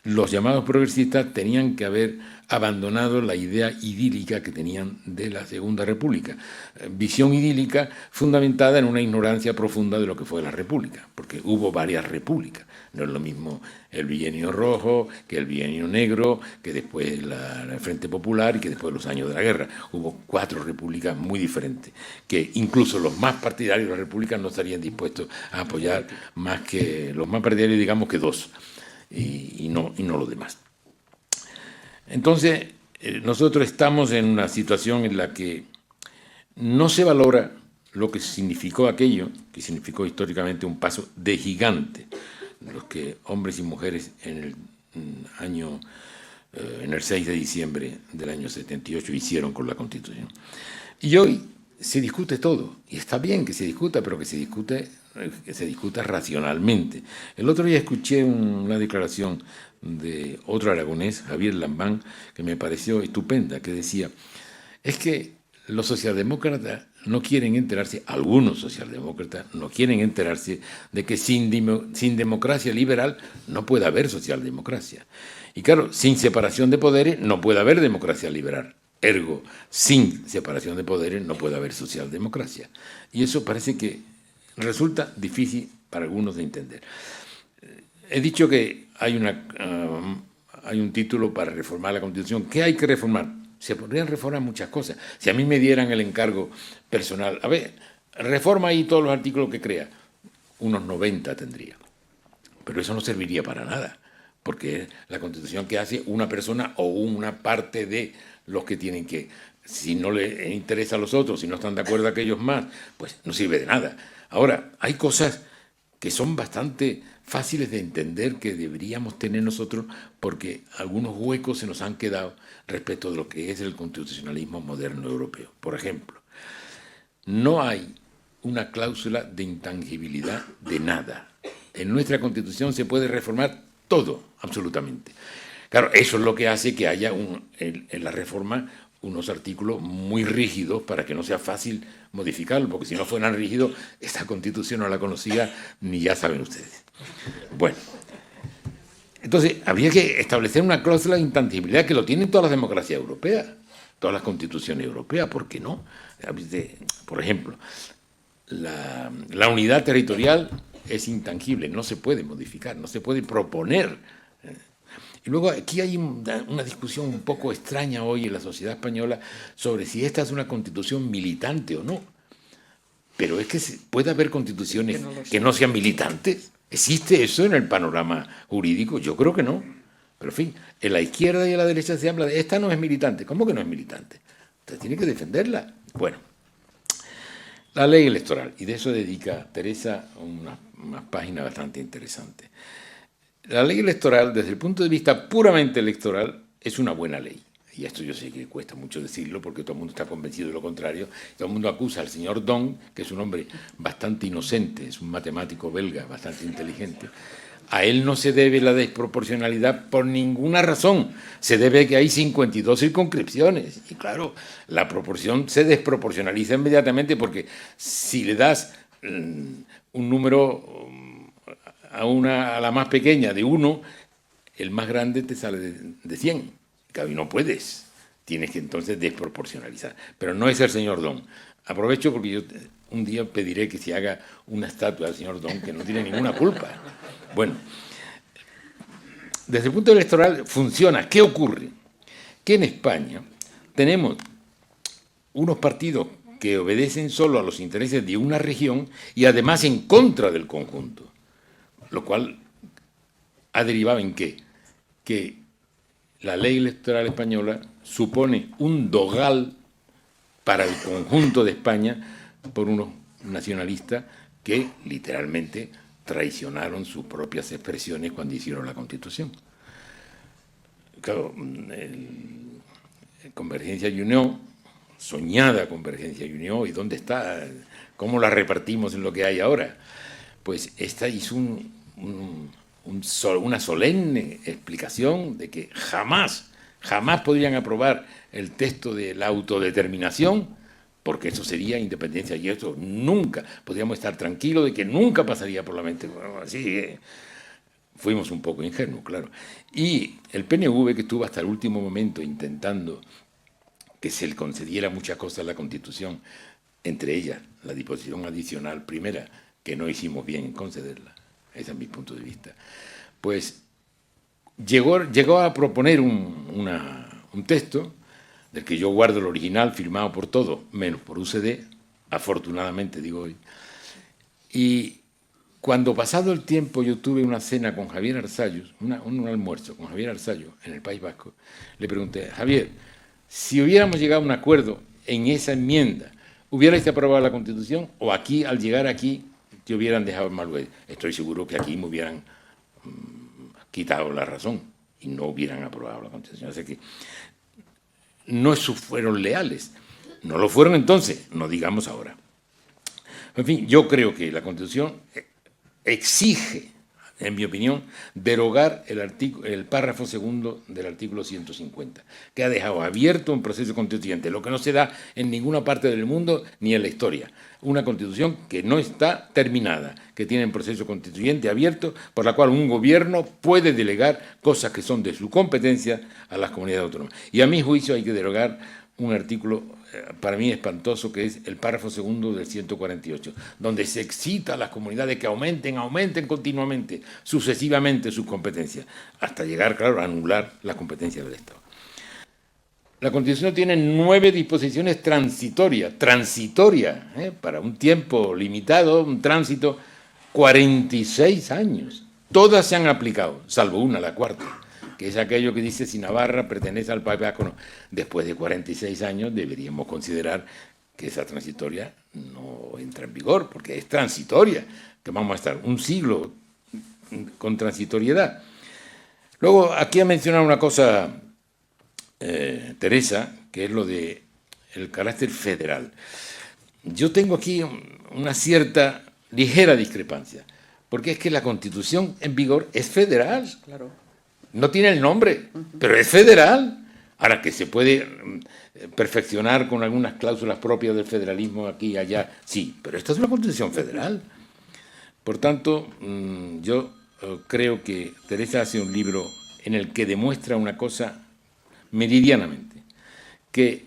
los llamados progresistas tenían que haber abandonado la idea idílica que tenían de la Segunda República. Visión idílica fundamentada en una ignorancia profunda de lo que fue la República, porque hubo varias repúblicas. No es lo mismo el bienio rojo que el bienio negro, que después el Frente Popular y que después los años de la guerra. Hubo 4 repúblicas muy diferentes, que incluso los más partidarios de la República no estarían dispuestos a apoyar más que los más partidarios, digamos que 2. Y no lo demás. Entonces, nosotros estamos en una situación en la que no se valora lo que significó aquello, que significó históricamente un paso de gigante, los que hombres y mujeres en el 6 de diciembre del año 78 hicieron con la Constitución. Y hoy se discute todo, y está bien que se discuta, pero que se discuta racionalmente. El otro día escuché una declaración de otro aragonés, Javier Lambán, que me pareció estupenda, que decía, es que los socialdemócratas no quieren enterarse, algunos socialdemócratas no quieren enterarse de que sin democracia liberal no puede haber socialdemocracia. Y claro, sin separación de poderes no puede haber democracia liberal. Ergo, sin separación de poderes no puede haber socialdemocracia. Y eso parece que resulta difícil para algunos de entender. He dicho que hay hay un título para reformar la Constitución. ¿Qué hay que reformar? Se podrían reformar muchas cosas. Si a mí me dieran el encargo personal, a ver, reforma ahí todos los artículos que crea, unos 90 tendría. Pero eso no serviría para nada, porque es la Constitución que hace una persona o una parte de los que tienen que, si no le interesa a los otros, si no están de acuerdo a aquellos más, pues no sirve de nada. Ahora, hay cosas que son bastante fáciles de entender que deberíamos tener nosotros porque algunos huecos se nos han quedado respecto de lo que es el constitucionalismo moderno europeo. Por ejemplo, no hay una cláusula de intangibilidad de nada. En nuestra Constitución se puede reformar todo, absolutamente. Claro, eso es lo que hace que haya en la reforma unos artículos muy rígidos para que no sea fácil modificarlo, porque si no fueran rígidos, esta Constitución no la conocía ni ya saben ustedes. Bueno, entonces habría que establecer una cláusula de intangibilidad que lo tienen todas las democracias europeas, todas las constituciones europeas, ¿por qué no? Por ejemplo, la unidad territorial es intangible, no se puede modificar, no se puede proponer. Y luego aquí hay una discusión un poco extraña hoy en la sociedad española sobre si esta es una constitución militante o no. Pero es que puede haber constituciones que no sean militantes. ¿Existe eso en el panorama jurídico? Yo creo que no. Pero en fin, en la izquierda y en la derecha se habla de esta no es militante. ¿Cómo que no es militante? Usted tiene que defenderla. Bueno, la ley electoral, y de eso dedica Teresa unas páginas bastante interesantes. La ley electoral, desde el punto de vista puramente electoral, es una buena ley. Y esto yo sé que cuesta mucho decirlo porque todo el mundo está convencido de lo contrario. Todo el mundo acusa al señor Don, que es un hombre bastante inocente, es un matemático belga bastante inteligente. A él no se debe la desproporcionalidad por ninguna razón. Se debe a que hay 52 circunscripciones. Y claro, la proporción se desproporcionaliza inmediatamente porque si le das un número a la más pequeña de 1, el más grande te sale de 100. Claro, y no puedes. Tienes que entonces desproporcionalizar. Pero no es el señor Don. Aprovecho porque yo un día pediré que se haga una estatua del señor Don, que no tiene ninguna culpa. Bueno, desde el punto electoral funciona. ¿Qué ocurre? Que en España tenemos unos partidos que obedecen solo a los intereses de una región y además en contra del conjunto. Lo cual ha derivado en ¿qué? Que la ley electoral española supone un dogal para el conjunto de España por unos nacionalistas que literalmente traicionaron sus propias expresiones cuando hicieron la Constitución. Claro, Convergencia y Unión, soñada Convergencia y Unión, ¿y dónde está? ¿Cómo la repartimos en lo que hay ahora? Pues esta hizo una solemne explicación de que jamás podrían aprobar el texto de la autodeterminación, porque eso sería independencia y eso nunca, podríamos estar tranquilos de que nunca pasaría por la mente. Bueno, así fuimos un poco ingenuos, claro. Y el PNV, que estuvo hasta el último momento intentando que se le concediera muchas cosas a la Constitución, entre ellas la disposición adicional primera, que no hicimos bien en concederla, ese es mi punto de vista, pues llegó a proponer un texto del que yo guardo el original, firmado por todos, menos por UCD, afortunadamente digo hoy, y cuando pasado el tiempo yo tuve una cena con Javier Arzayus, un almuerzo con Javier Arzayus en el País Vasco, le pregunté, Javier, si hubiéramos llegado a un acuerdo en esa enmienda, ¿hubierais aprobado la Constitución o aquí, al llegar aquí, te hubieran dejado en mal lugar? Estoy seguro que aquí me hubieran quitado la razón y no hubieran aprobado la Constitución. Así que no fueron leales. No lo fueron entonces, no digamos ahora. En fin, yo creo que la Constitución exige, en mi opinión, derogar el párrafo segundo del artículo 150, que ha dejado abierto un proceso constituyente, lo que no se da en ninguna parte del mundo ni en la historia. Una Constitución que no está terminada, que tiene un proceso constituyente abierto, por la cual un gobierno puede delegar cosas que son de su competencia a las comunidades autónomas. Y a mi juicio hay que derogar un artículo para mí espantoso, que es el párrafo segundo del 148, donde se excita a las comunidades que aumenten continuamente, sucesivamente sus competencias, hasta llegar, claro, a anular las competencias del Estado. La Constitución tiene 9 disposiciones transitorias, para un tiempo limitado, un tránsito, 46 años. Todas se han aplicado, salvo una, la cuarta, que es aquello que dice si Navarra pertenece al País Vasco. No. Después de 46 años deberíamos considerar que esa transitoria no entra en vigor, porque es transitoria, que vamos a estar un siglo con transitoriedad. Luego, aquí ha mencionado una cosa Teresa, que es lo de el carácter federal. Yo tengo aquí una cierta ligera discrepancia, porque es que la Constitución en vigor es federal. Claro. No tiene el nombre, pero es federal. Ahora, que se puede perfeccionar con algunas cláusulas propias del federalismo aquí y allá, sí, pero esta es una Constitución federal. Por tanto, yo creo que Teresa hace un libro en el que demuestra una cosa meridianamente, que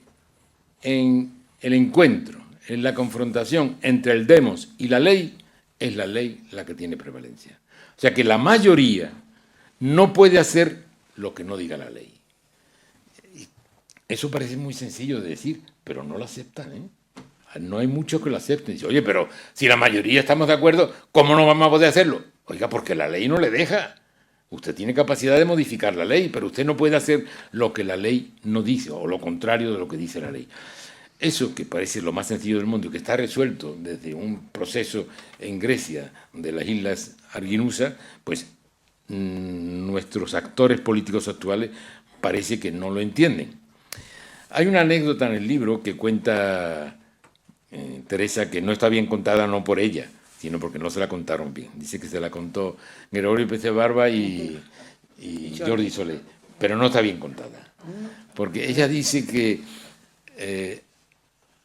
en el encuentro, en la confrontación entre el demos y la ley, es la ley la que tiene prevalencia. O sea que la mayoría no puede hacer lo que no diga la ley. Eso parece muy sencillo de decir, pero no lo aceptan, ¿eh? No hay muchos que lo acepten. Dice, oye, pero si la mayoría estamos de acuerdo, ¿cómo no vamos a poder hacerlo? Oiga, porque la ley no le deja. Usted tiene capacidad de modificar la ley, pero usted no puede hacer lo que la ley no dice, o lo contrario de lo que dice la ley. Eso, que parece lo más sencillo del mundo, que está resuelto desde un proceso en Grecia de las Islas Arginusa, pues nuestros actores políticos actuales parece que no lo entienden. Hay una anécdota en el libro que cuenta Teresa, que no está bien contada no por ella, sino porque no se la contaron bien. Dice que se la contó Gregorio Pérez Barba y Jordi Solé, pero no está bien contada. Porque ella dice que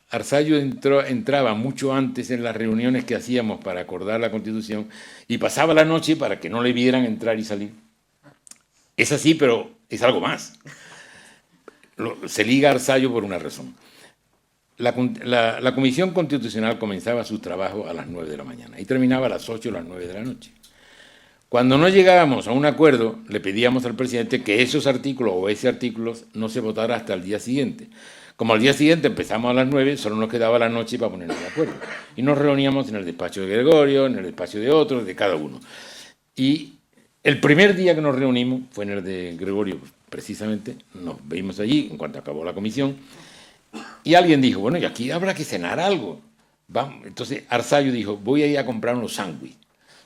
Arsayo entraba mucho antes en las reuniones que hacíamos para acordar la Constitución y pasaba la noche para que no le vieran entrar y salir. Es así, pero es algo más. Se liga a Arsayo por una razón. La Comisión Constitucional comenzaba su trabajo a las 9 de la mañana y terminaba a las 8 o las 9 de la noche. Cuando no llegábamos a un acuerdo, le pedíamos al presidente que esos artículos o ese artículo no se votara hasta el día siguiente. Como al día siguiente empezamos a las 9, solo nos quedaba la noche para ponernos de acuerdo. Y nos reuníamos en el despacho de Gregorio, en el despacho de otros, de cada uno. Y el primer día que nos reunimos fue en el de Gregorio, precisamente. Nos vimos allí en cuanto acabó la comisión. Y alguien dijo, bueno, y aquí habrá que cenar algo. Vamos. Entonces Arsayo dijo, voy a ir a comprar unos sándwiches.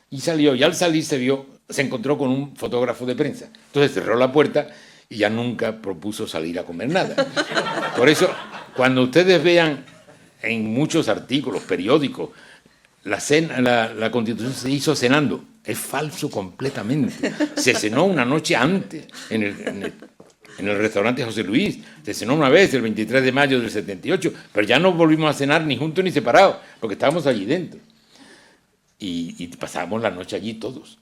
Y salió, y al salir se encontró con un fotógrafo de prensa. Entonces cerró la puerta y ya nunca propuso salir a comer nada. Por eso, cuando ustedes vean en muchos artículos, periódicos, la Constitución se hizo cenando, es falso completamente. Se cenó una noche antes en el restaurante José Luis, se cenó una vez, el 23 de mayo del 78, pero ya no volvimos a cenar ni juntos ni separados, porque estábamos allí dentro. Y pasábamos la noche allí todos.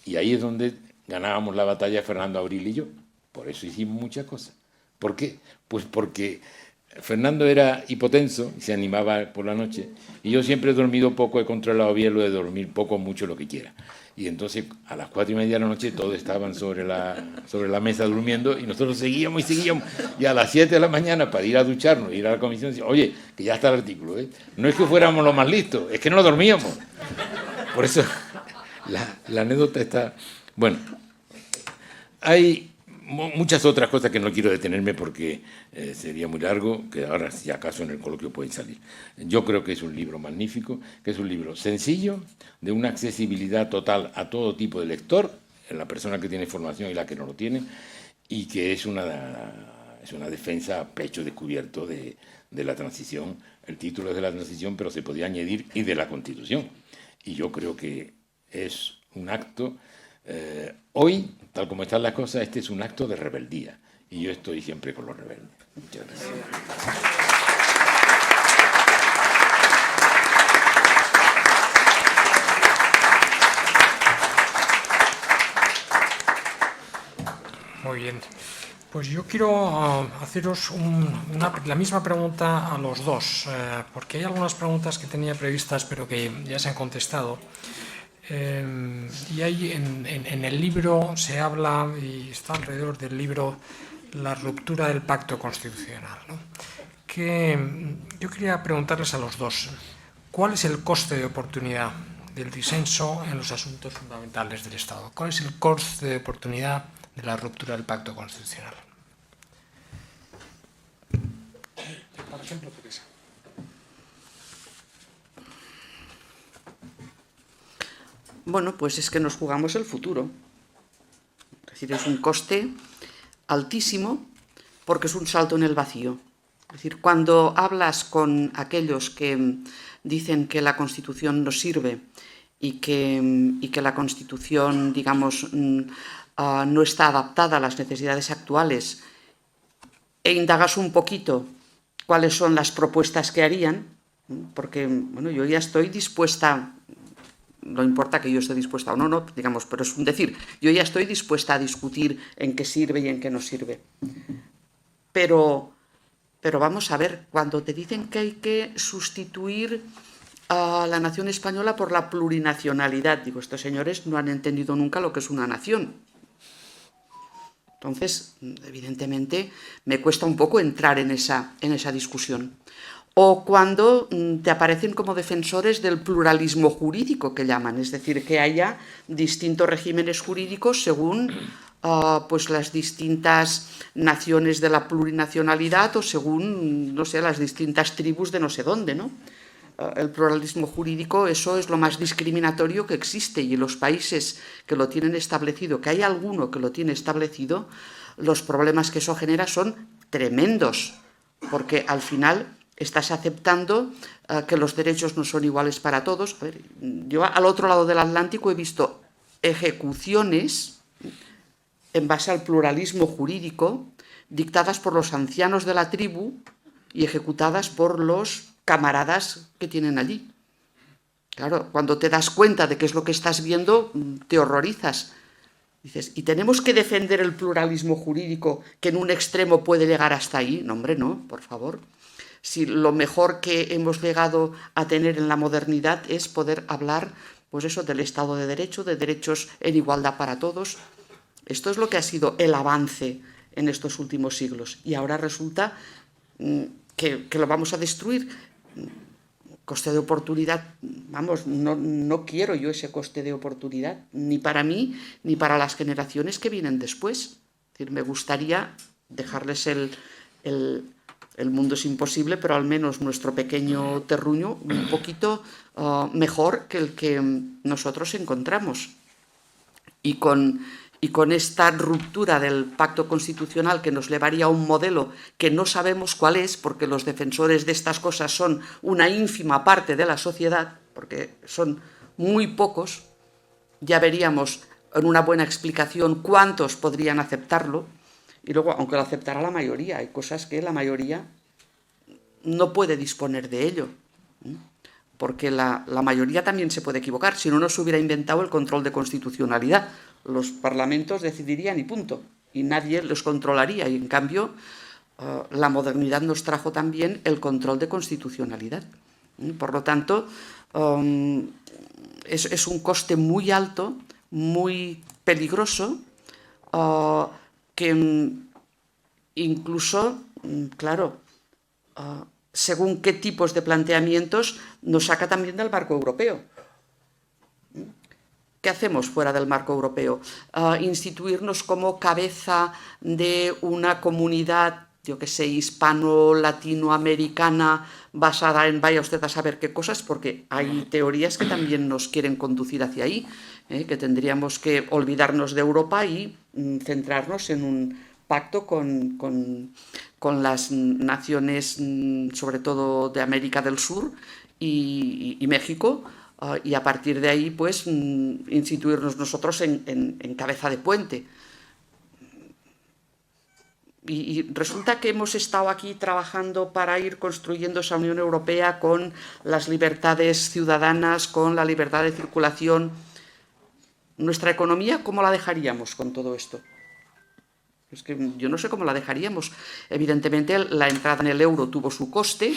Y ahí es donde ganábamos la batalla Fernando Abril y yo. Por eso hicimos muchas cosas. ¿Por qué? Pues porque Fernando era hipotenso y se animaba por la noche. Y yo siempre he dormido poco, he controlado bien lo de dormir poco o mucho, lo que quiera. Y entonces a las 4:30 de la noche todos estaban sobre la mesa durmiendo y nosotros seguíamos y seguíamos. Y a las 7 de la mañana para ir a ducharnos, ir a la comisión, decía, oye, que ya está el artículo, ¿eh? No es que fuéramos los más listos, es que no dormíamos. Por eso la anécdota está... Bueno, hay muchas otras cosas que no quiero detenerme porque sería muy largo, que ahora si acaso en el coloquio pueden salir. Yo creo que es un libro magnífico, que es un libro sencillo, de una accesibilidad total a todo tipo de lector, en la persona que tiene formación y la que no lo tiene, y que es una defensa a pecho descubierto de la transición. El título es de la transición, pero se podía añadir y de la Constitución. Y yo creo que es un acto... hoy, tal como están las cosas, este es un acto de rebeldía. Y yo estoy siempre con los rebeldes. Muchas gracias. Muy bien. Pues yo quiero haceros la misma pregunta a los dos, porque hay algunas preguntas que tenía previstas pero que ya se han contestado. Y hay en el libro se habla, y está alrededor del libro, la ruptura del pacto constitucional, ¿no? Que yo quería preguntarles a los dos, ¿cuál es el coste de oportunidad del disenso en los asuntos fundamentales del Estado? ¿Cuál es el coste de oportunidad de la ruptura del pacto constitucional? Por ejemplo, Teresa. Bueno, pues es que nos jugamos el futuro. Es decir, es un coste altísimo porque es un salto en el vacío. Es decir, cuando hablas con aquellos que dicen que la Constitución no sirve y que la Constitución, digamos, no está adaptada a las necesidades actuales, e indagas un poquito cuáles son las propuestas que harían, porque bueno, yo ya estoy dispuesta, no importa que yo esté dispuesta o no, digamos, pero es un decir, yo ya estoy dispuesta a discutir en qué sirve y en qué no sirve. Pero vamos a ver, cuando te dicen que hay que sustituir a la nación española por la plurinacionalidad, digo, estos señores no han entendido nunca lo que es una nación. Entonces, evidentemente, me cuesta un poco entrar en esa discusión. O cuando te aparecen como defensores del pluralismo jurídico, que llaman, es decir, que haya distintos regímenes jurídicos según pues las distintas naciones de la plurinacionalidad o según, no sé, las distintas tribus de no sé dónde, ¿no? El pluralismo jurídico, eso es lo más discriminatorio que existe, y en los países que lo tienen establecido, que hay alguno que lo tiene establecido, los problemas que eso genera son tremendos, porque al final estás aceptando que los derechos no son iguales para todos. A ver, yo al otro lado del Atlántico he visto ejecuciones en base al pluralismo jurídico dictadas por los ancianos de la tribu y ejecutadas por los camaradas que tienen allí. Claro, cuando te das cuenta de qué es lo que estás viendo, te horrorizas. Dices, ¿y tenemos que defender el pluralismo jurídico que en un extremo puede llegar hasta ahí? No, hombre, no, por favor. Si lo mejor que hemos llegado a tener en la modernidad es poder hablar, pues eso, del Estado de Derecho, de derechos en igualdad para todos. Esto es lo que ha sido el avance en estos últimos siglos. Y ahora resulta que lo vamos a destruir. Coste de oportunidad, vamos, no quiero yo ese coste de oportunidad, ni para mí, ni para las generaciones que vienen después. Es decir, me gustaría dejarles el mundo es imposible, pero al menos nuestro pequeño terruño un poquito mejor que el que nosotros encontramos. Y con esta ruptura del pacto constitucional que nos llevaría a un modelo que no sabemos cuál es, porque los defensores de estas cosas son una ínfima parte de la sociedad, porque son muy pocos, ya veríamos en una buena explicación cuántos podrían aceptarlo, y luego, aunque lo aceptara la mayoría, hay cosas que la mayoría no puede disponer de ello, porque la mayoría también se puede equivocar, si no, no se hubiera inventado el control de constitucionalidad. Los parlamentos decidirían y punto, y nadie los controlaría, y en cambio la modernidad nos trajo también el control de constitucionalidad. Por lo tanto, es un coste muy alto, muy peligroso, que incluso, claro, según qué tipos de planteamientos, nos saca también del marco europeo. ¿Qué hacemos fuera del marco europeo? Instituirnos como cabeza de una comunidad, yo que sé, hispano-latinoamericana, basada en vaya usted a saber qué cosas, porque hay teorías que también nos quieren conducir hacia ahí, que tendríamos que olvidarnos de Europa y centrarnos en un pacto con las naciones, sobre todo de América del Sur y México, y a partir de ahí, pues, instituirnos nosotros en cabeza de puente. Y resulta que hemos estado aquí trabajando para ir construyendo esa Unión Europea con las libertades ciudadanas, con la libertad de circulación. ¿Nuestra economía cómo la dejaríamos con todo esto? Es que yo no sé cómo la dejaríamos. Evidentemente, la entrada en el euro tuvo su coste.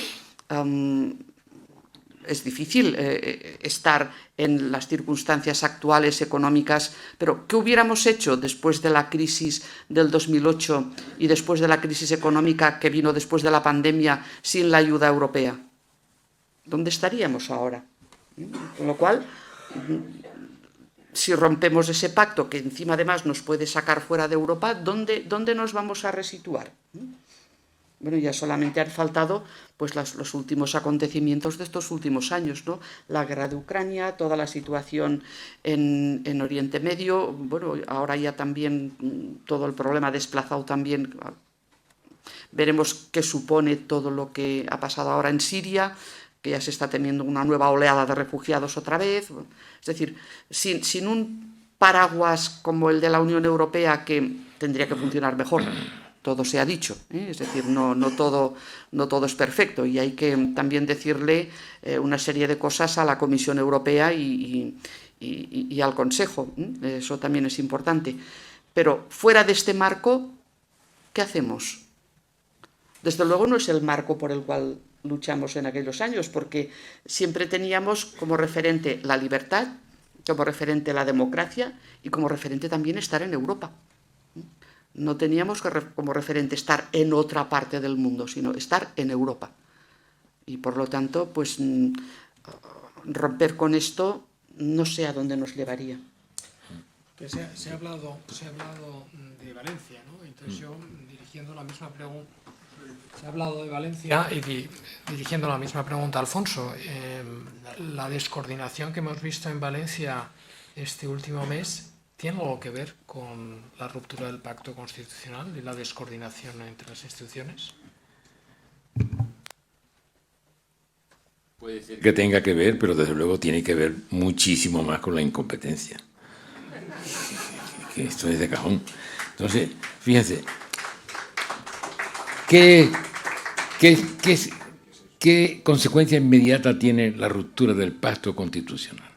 Es difícil estar en las circunstancias actuales económicas, pero ¿qué hubiéramos hecho después de la crisis del 2008 y después de la crisis económica que vino después de la pandemia sin la ayuda europea? ¿Dónde estaríamos ahora? Con lo cual, si rompemos ese pacto, que encima además nos puede sacar fuera de Europa, ¿dónde nos vamos a resituar? Bueno, ya solamente han faltado pues los últimos acontecimientos de estos últimos años, ¿no? La guerra de Ucrania, toda la situación en Oriente Medio, bueno, ahora ya también todo el problema desplazado también. Veremos qué supone todo lo que ha pasado ahora en Siria, que ya se está teniendo una nueva oleada de refugiados otra vez. Es decir, sin un paraguas como el de la Unión Europea, que tendría que funcionar mejor, todo se ha dicho, es decir, no todo es perfecto, y hay que también decirle una serie de cosas a la Comisión Europea y al Consejo, eso también es importante. Pero fuera de este marco, ¿qué hacemos? Desde luego no es el marco por el cual luchamos en aquellos años, porque siempre teníamos como referente la libertad, como referente la democracia y como referente también estar en Europa. No teníamos como referente estar en otra parte del mundo, sino estar en Europa. Y por lo tanto, pues romper con esto no sé a dónde nos llevaría. Que se ha hablado de Valencia, ¿no? Entonces yo, dirigiendo la misma pregunta, se ha hablado de Valencia y dirigiendo la misma pregunta a Alfonso, la descoordinación que hemos visto en Valencia este último mes, ¿tiene algo que ver con la ruptura del pacto constitucional y la descoordinación entre las instituciones? Puede ser que tenga que ver, pero desde luego tiene que ver muchísimo más con la incompetencia. Que esto es de cajón. Entonces, fíjense, ¿qué consecuencia inmediata tiene la ruptura del pacto constitucional?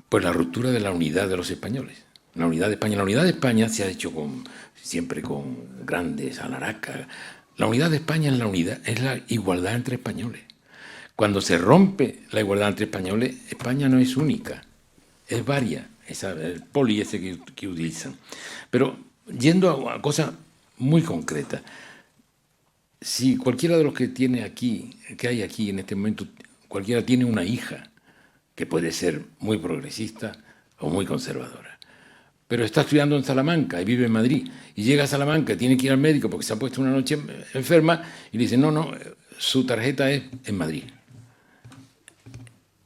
Pues la ruptura de la unidad de los españoles. La unidad de España. La unidad de España se ha hecho siempre con grandes alharacas. La unidad de España es la igualdad entre españoles. Cuando se rompe la igualdad entre españoles, España no es única, es varia, el poli ese que utilizan. Pero yendo a cosas muy concretas, si cualquiera de los que hay aquí en este momento, cualquiera tiene una hija que puede ser muy progresista o muy conservadora, pero está estudiando en Salamanca y vive en Madrid, y llega a Salamanca y tiene que ir al médico porque se ha puesto una noche enferma, y le dice, no, su tarjeta es en Madrid.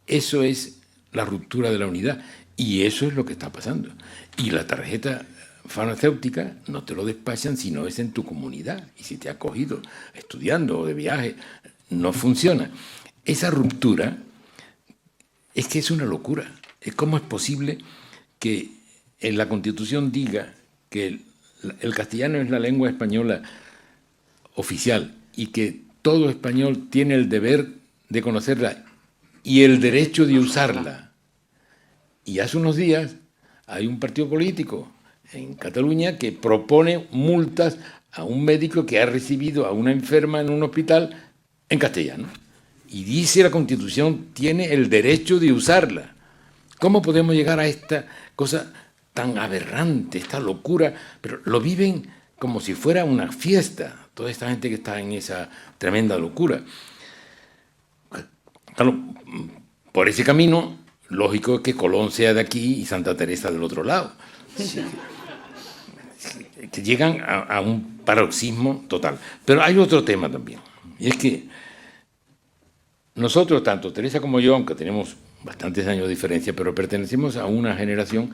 Eso es la ruptura de la unidad, y eso es lo que está pasando. Y la tarjeta farmacéutica no te lo despachan si no es en tu comunidad, y si te has cogido estudiando o de viaje, no funciona. Esa ruptura es que es una locura. ¿Cómo es posible que en la Constitución diga que el castellano es la lengua española oficial y que todo español tiene el deber de conocerla y el derecho de usarla? Y hace unos días hay un partido político en Cataluña que propone multas a un médico que ha recibido a una enferma en un hospital en castellano. Y dice la Constitución, tiene el derecho de usarla. ¿Cómo podemos llegar a esta cosa tan aberrante, esta locura? Pero lo viven como si fuera una fiesta, toda esta gente que está en esa tremenda locura. Claro, por ese camino, lógico es que Colón sea de aquí y Santa Teresa del otro lado. Sí. Que llegan a un paroxismo total. Pero hay otro tema también, y es que nosotros, tanto Teresa como yo, aunque tenemos bastantes años de diferencia, pero pertenecemos a una generación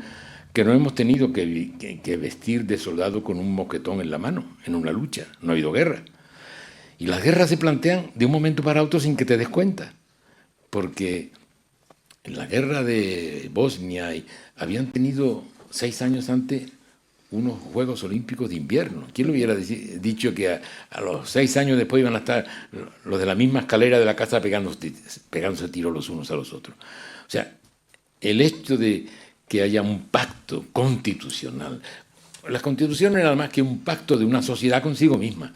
que no hemos tenido que vestir de soldado con un mosquetón en la mano, en una lucha. No ha habido guerra. Y las guerras se plantean de un momento para otro sin que te des cuenta. Porque en la guerra de Bosnia habían tenido 6 años antes unos Juegos Olímpicos de invierno. ¿Quién le hubiera dicho que a los 6 años después iban a estar los de la misma escalera de la casa pegándose tiros los unos a los otros? O sea, el hecho de que haya un pacto constitucional, la Constitución no era nada más que un pacto de una sociedad consigo misma.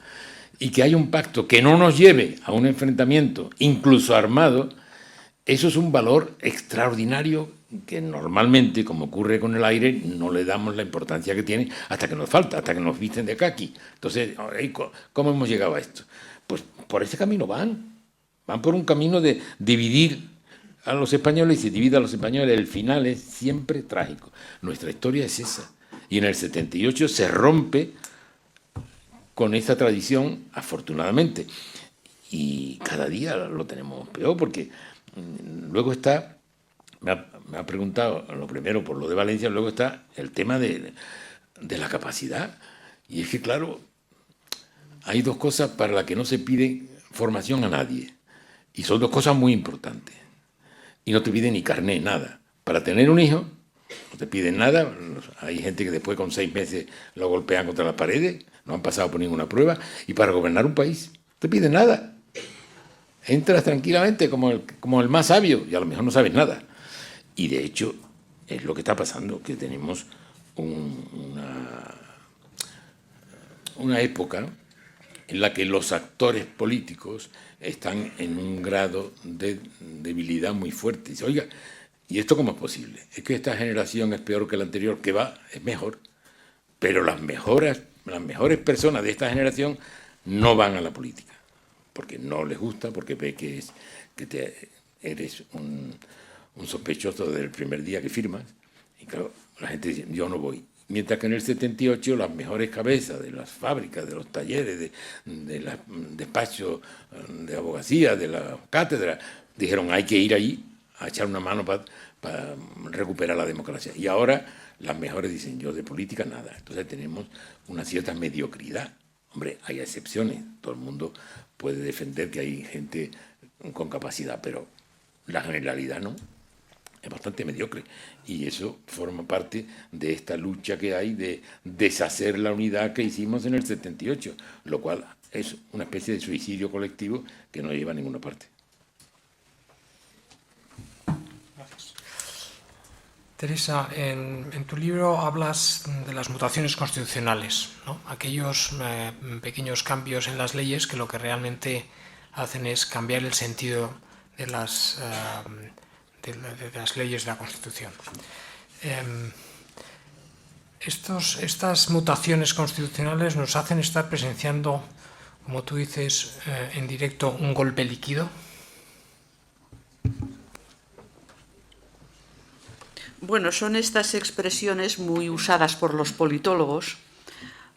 Y que haya un pacto que no nos lleve a un enfrentamiento, incluso armado, eso es un valor extraordinario que normalmente, como ocurre con el aire, no le damos la importancia que tiene hasta que nos falta, hasta que nos visten de caqui. Entonces, ¿cómo hemos llegado a esto? Pues por ese camino van por un camino de dividir a los españoles, y si divide a los españoles, el final es siempre trágico. Nuestra historia es esa. Y en el 78 se rompe con esa tradición, afortunadamente. Y cada día lo tenemos peor, porque luego está, me ha preguntado, lo primero por lo de Valencia, luego está el tema de la capacidad. Y es que, claro, hay dos cosas para las que no se pide formación a nadie. Y son dos cosas muy importantes. Y no te piden ni carné, nada. Para tener un hijo, no te piden nada. Hay gente que después con 6 meses lo golpean contra las paredes, no han pasado por ninguna prueba. Y para gobernar un país, no te piden nada. Entras tranquilamente como el más sabio, y a lo mejor no sabes nada. Y de hecho, es lo que está pasando, que tenemos una época, ¿no?, en la que los actores políticos están en un grado de debilidad muy fuerte. Dice, oiga, ¿y esto cómo es posible? Es que esta generación es peor que la anterior, que es mejor, pero las mejores personas de esta generación no van a la política, porque no les gusta, porque ve que eres un sospechoso desde el primer día que firmas, y claro, la gente dice, yo no voy. Mientras que en el 78 las mejores cabezas de las fábricas, de los talleres, de los despachos de abogacía, de la cátedra, dijeron hay que ir allí a echar una mano para recuperar la democracia. Y ahora las mejores dicen yo de política nada. Entonces tenemos una cierta mediocridad. Hombre, hay excepciones. Todo el mundo puede defender que hay gente con capacidad, pero la generalidad no. Es bastante mediocre, y eso forma parte de esta lucha que hay de deshacer la unidad que hicimos en el 78, lo cual es una especie de suicidio colectivo que no lleva a ninguna parte. Gracias. Teresa, en tu libro hablas de las mutaciones constitucionales, ¿no? Aquellos pequeños cambios en las leyes que lo que realmente hacen es cambiar el sentido de las leyes de la Constitución. Estas mutaciones constitucionales nos hacen estar presenciando, como tú dices, en directo, un golpe líquido. Bueno, son estas expresiones muy usadas por los politólogos,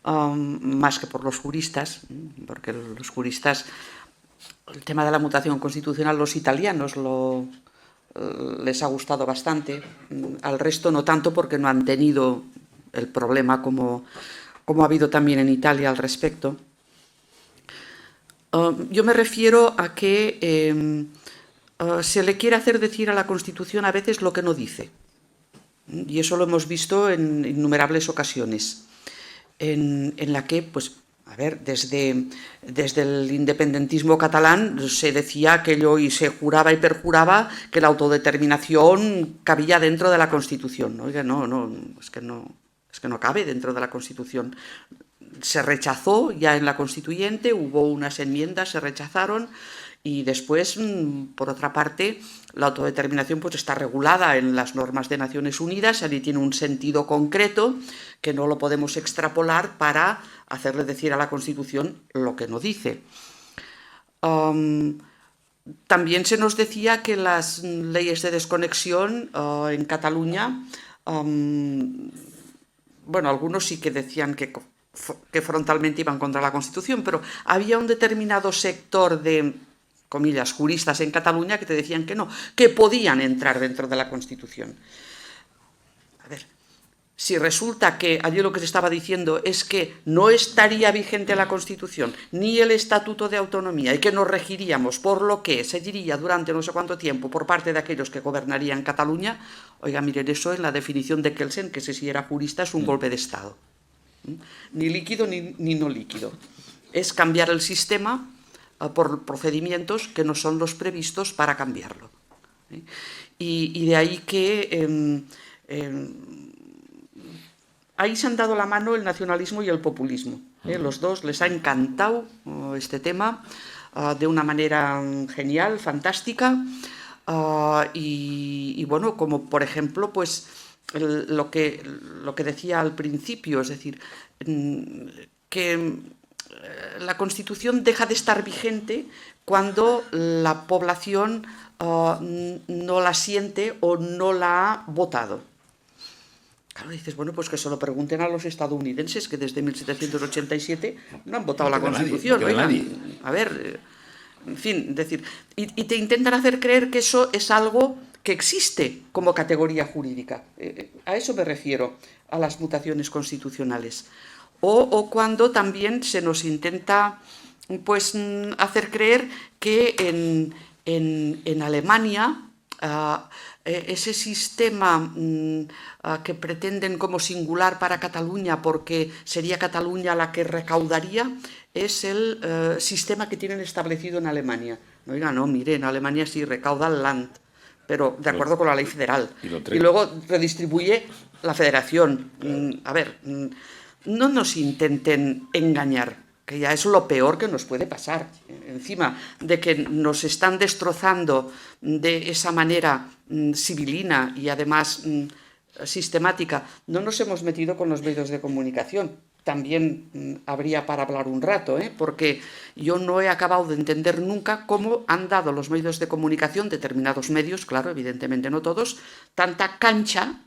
más que por los juristas, porque los juristas, el tema de la mutación constitucional, los italianos les ha gustado bastante, al resto no tanto, porque no han tenido el problema como ha habido también en Italia al respecto. Yo me refiero a que se le quiere hacer decir a la Constitución a veces lo que no dice, y eso lo hemos visto en innumerables ocasiones, en la que, pues, a ver, desde el independentismo catalán se decía aquello y se juraba y perjuraba que la autodeterminación cabía dentro de la Constitución. Oiga, es que no cabe dentro de la Constitución. Se rechazó ya en la Constituyente, hubo unas enmiendas, se rechazaron, y después, por otra parte, la autodeterminación pues está regulada en las normas de Naciones Unidas, allí tiene un sentido concreto que no lo podemos extrapolar para hacerle decir a la Constitución lo que no dice. También se nos decía que las leyes de desconexión en Cataluña, bueno, algunos sí que decían que frontalmente iban contra la Constitución, pero había un determinado sector de, comillas, juristas en Cataluña que te decían que no, que podían entrar dentro de la Constitución. A ver, si resulta que allí lo que se estaba diciendo es que no estaría vigente la Constitución ni el Estatuto de Autonomía y que nos regiríamos por lo que se diría durante no sé cuánto tiempo por parte de aquellos que gobernarían Cataluña, oiga, miren, eso en la definición de Kelsen, que si era jurista, es un golpe de Estado. Ni líquido ni no líquido. Es cambiar el sistema por procedimientos que no son los previstos para cambiarlo. Y de ahí que ahí se han dado la mano el nacionalismo y el populismo. Los dos les ha encantado este tema de una manera genial, fantástica. Y bueno, como por ejemplo, pues lo que decía al principio, es decir, que la Constitución deja de estar vigente cuando la población no la siente o no la ha votado. Claro, dices, bueno, pues que se lo pregunten a los estadounidenses que desde 1787 no han votado la Constitución. Nadie. A ver, en fin, decir, y te intentan hacer creer que eso es algo que existe como categoría jurídica. A eso me refiero, a las mutaciones constitucionales. O cuando también se nos intenta pues hacer creer que en Alemania ese sistema que pretenden como singular para Cataluña, porque sería Cataluña la que recaudaría, es el sistema que tienen establecido en Alemania. Oiga, no, mire, en Alemania sí recauda el Land, pero de acuerdo con la ley federal. Y luego redistribuye la federación. A ver, no nos intenten engañar, que ya es lo peor que nos puede pasar. Encima de que nos están destrozando de esa manera sibilina y además sistemática, no nos hemos metido con los medios de comunicación. También habría para hablar un rato, porque yo no he acabado de entender nunca cómo han dado los medios de comunicación, determinados medios, claro, evidentemente no todos, tanta cancha,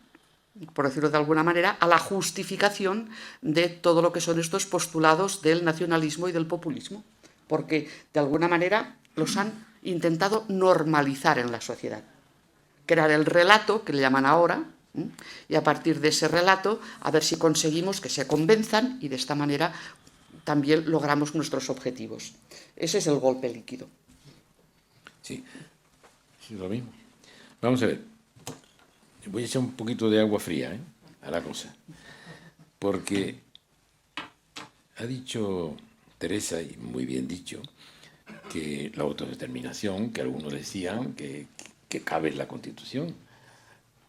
por decirlo de alguna manera, a la justificación de todo lo que son estos postulados del nacionalismo y del populismo, porque de alguna manera los han intentado normalizar en la sociedad, crear el relato, que le llaman ahora, y a partir de ese relato a ver si conseguimos que se convenzan y de esta manera también logramos nuestros objetivos. Ese es el golpe líquido. Sí, es lo mismo. Vamos a ver. Voy a echar un poquito de agua fría a la cosa, porque ha dicho Teresa, y muy bien dicho, que la autodeterminación, que algunos decían que cabe en la Constitución.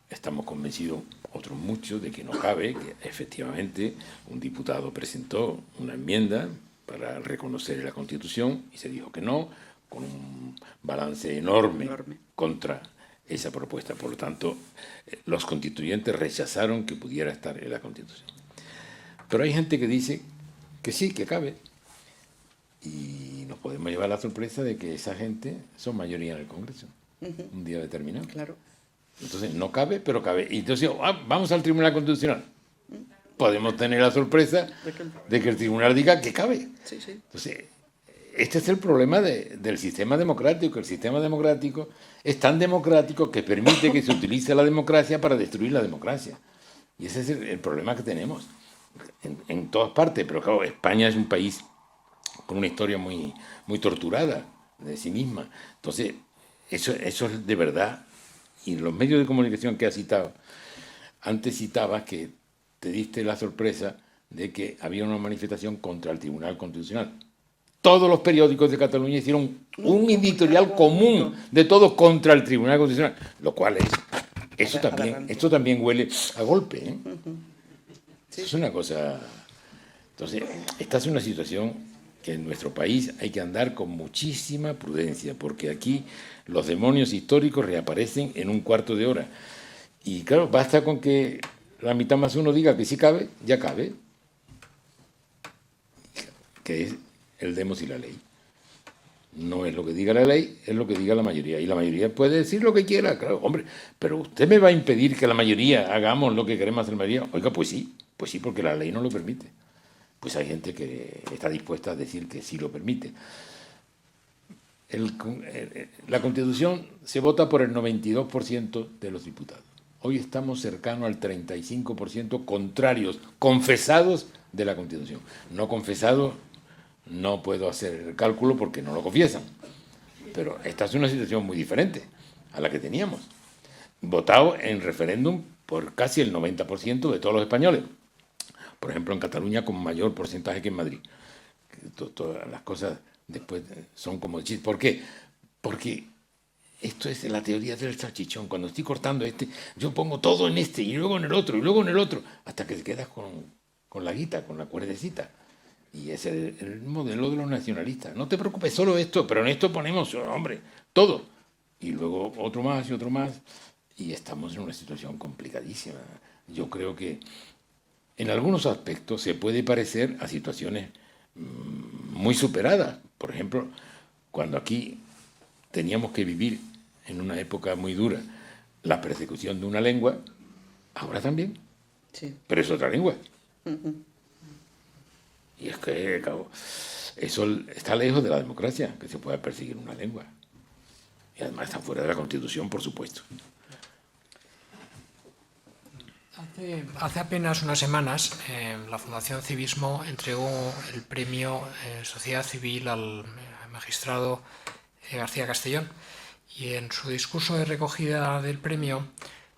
Estamos convencidos, otros muchos, de que no cabe, que efectivamente un diputado presentó una enmienda para reconocer la Constitución y se dijo que no, con un balance enorme contra esa propuesta. Por lo tanto, los constituyentes rechazaron que pudiera estar en la Constitución. Pero hay gente que dice que sí, que cabe. Y nos podemos llevar la sorpresa de que esa gente son mayoría en el Congreso, un día determinado. Claro. Entonces, no cabe, pero cabe. Y entonces, vamos al Tribunal Constitucional. Podemos tener la sorpresa de que el Tribunal diga que cabe. Sí, sí. Entonces, este es el problema del sistema democrático. El sistema democrático es tan democrático que permite que se utilice la democracia para destruir la democracia. Y ese es el problema que tenemos en todas partes. Pero claro, España es un país con una historia muy, muy torturada de sí misma. Entonces, eso es de verdad. Y los medios de comunicación que has citado, antes citabas que te diste la sorpresa de que había una manifestación contra el Tribunal Constitucional. Todos los periódicos de Cataluña hicieron un editorial común de todos contra el Tribunal Constitucional, lo cual esto también huele a golpe. Eso es una cosa. Entonces, esta es una situación que en nuestro país hay que andar con muchísima prudencia, porque aquí los demonios históricos reaparecen en un cuarto de hora. Y claro, basta con que la mitad más uno diga que sí cabe, ya cabe, que es el demos y la ley. No es lo que diga la ley, es lo que diga la mayoría. Y la mayoría puede decir lo que quiera, claro, hombre, pero usted me va a impedir que la mayoría hagamos lo que queremos hacer la mayoría. Oiga, pues sí, porque la ley no lo permite. Pues hay gente que está dispuesta a decir que sí lo permite. La Constitución se vota por el 92% de los diputados. Hoy estamos cercanos al 35% contrarios, confesados de la Constitución. No confesados, no puedo hacer el cálculo porque no lo confiesan. Pero esta es una situación muy diferente a la que teníamos. Votado en referéndum por casi el 90% de todos los españoles. Por ejemplo, en Cataluña con mayor porcentaje que en Madrid. Todas las cosas después son como chiste. ¿Por qué? Porque esto es la teoría del salchichón. Cuando estoy cortando este, yo pongo todo en este, y luego en el otro, y luego en el otro, hasta que te quedas con la guita, con la cuerdecita. Y ese es el modelo de los nacionalistas. No te preocupes, solo esto, pero en esto ponemos, hombre, todo. Y luego otro más y otro más. Y estamos en una situación complicadísima. Yo creo que en algunos aspectos se puede parecer a situaciones muy superadas. Por ejemplo, cuando aquí teníamos que vivir en una época muy dura la persecución de una lengua, ahora también. Sí. Pero es otra lengua. Y es que, claro, eso está lejos de la democracia, que se pueda perseguir una lengua. Y además está fuera de la Constitución, por supuesto. Hace apenas unas semanas, la Fundación Civismo entregó el premio Sociedad Civil al magistrado García Castellón, y en su discurso de recogida del premio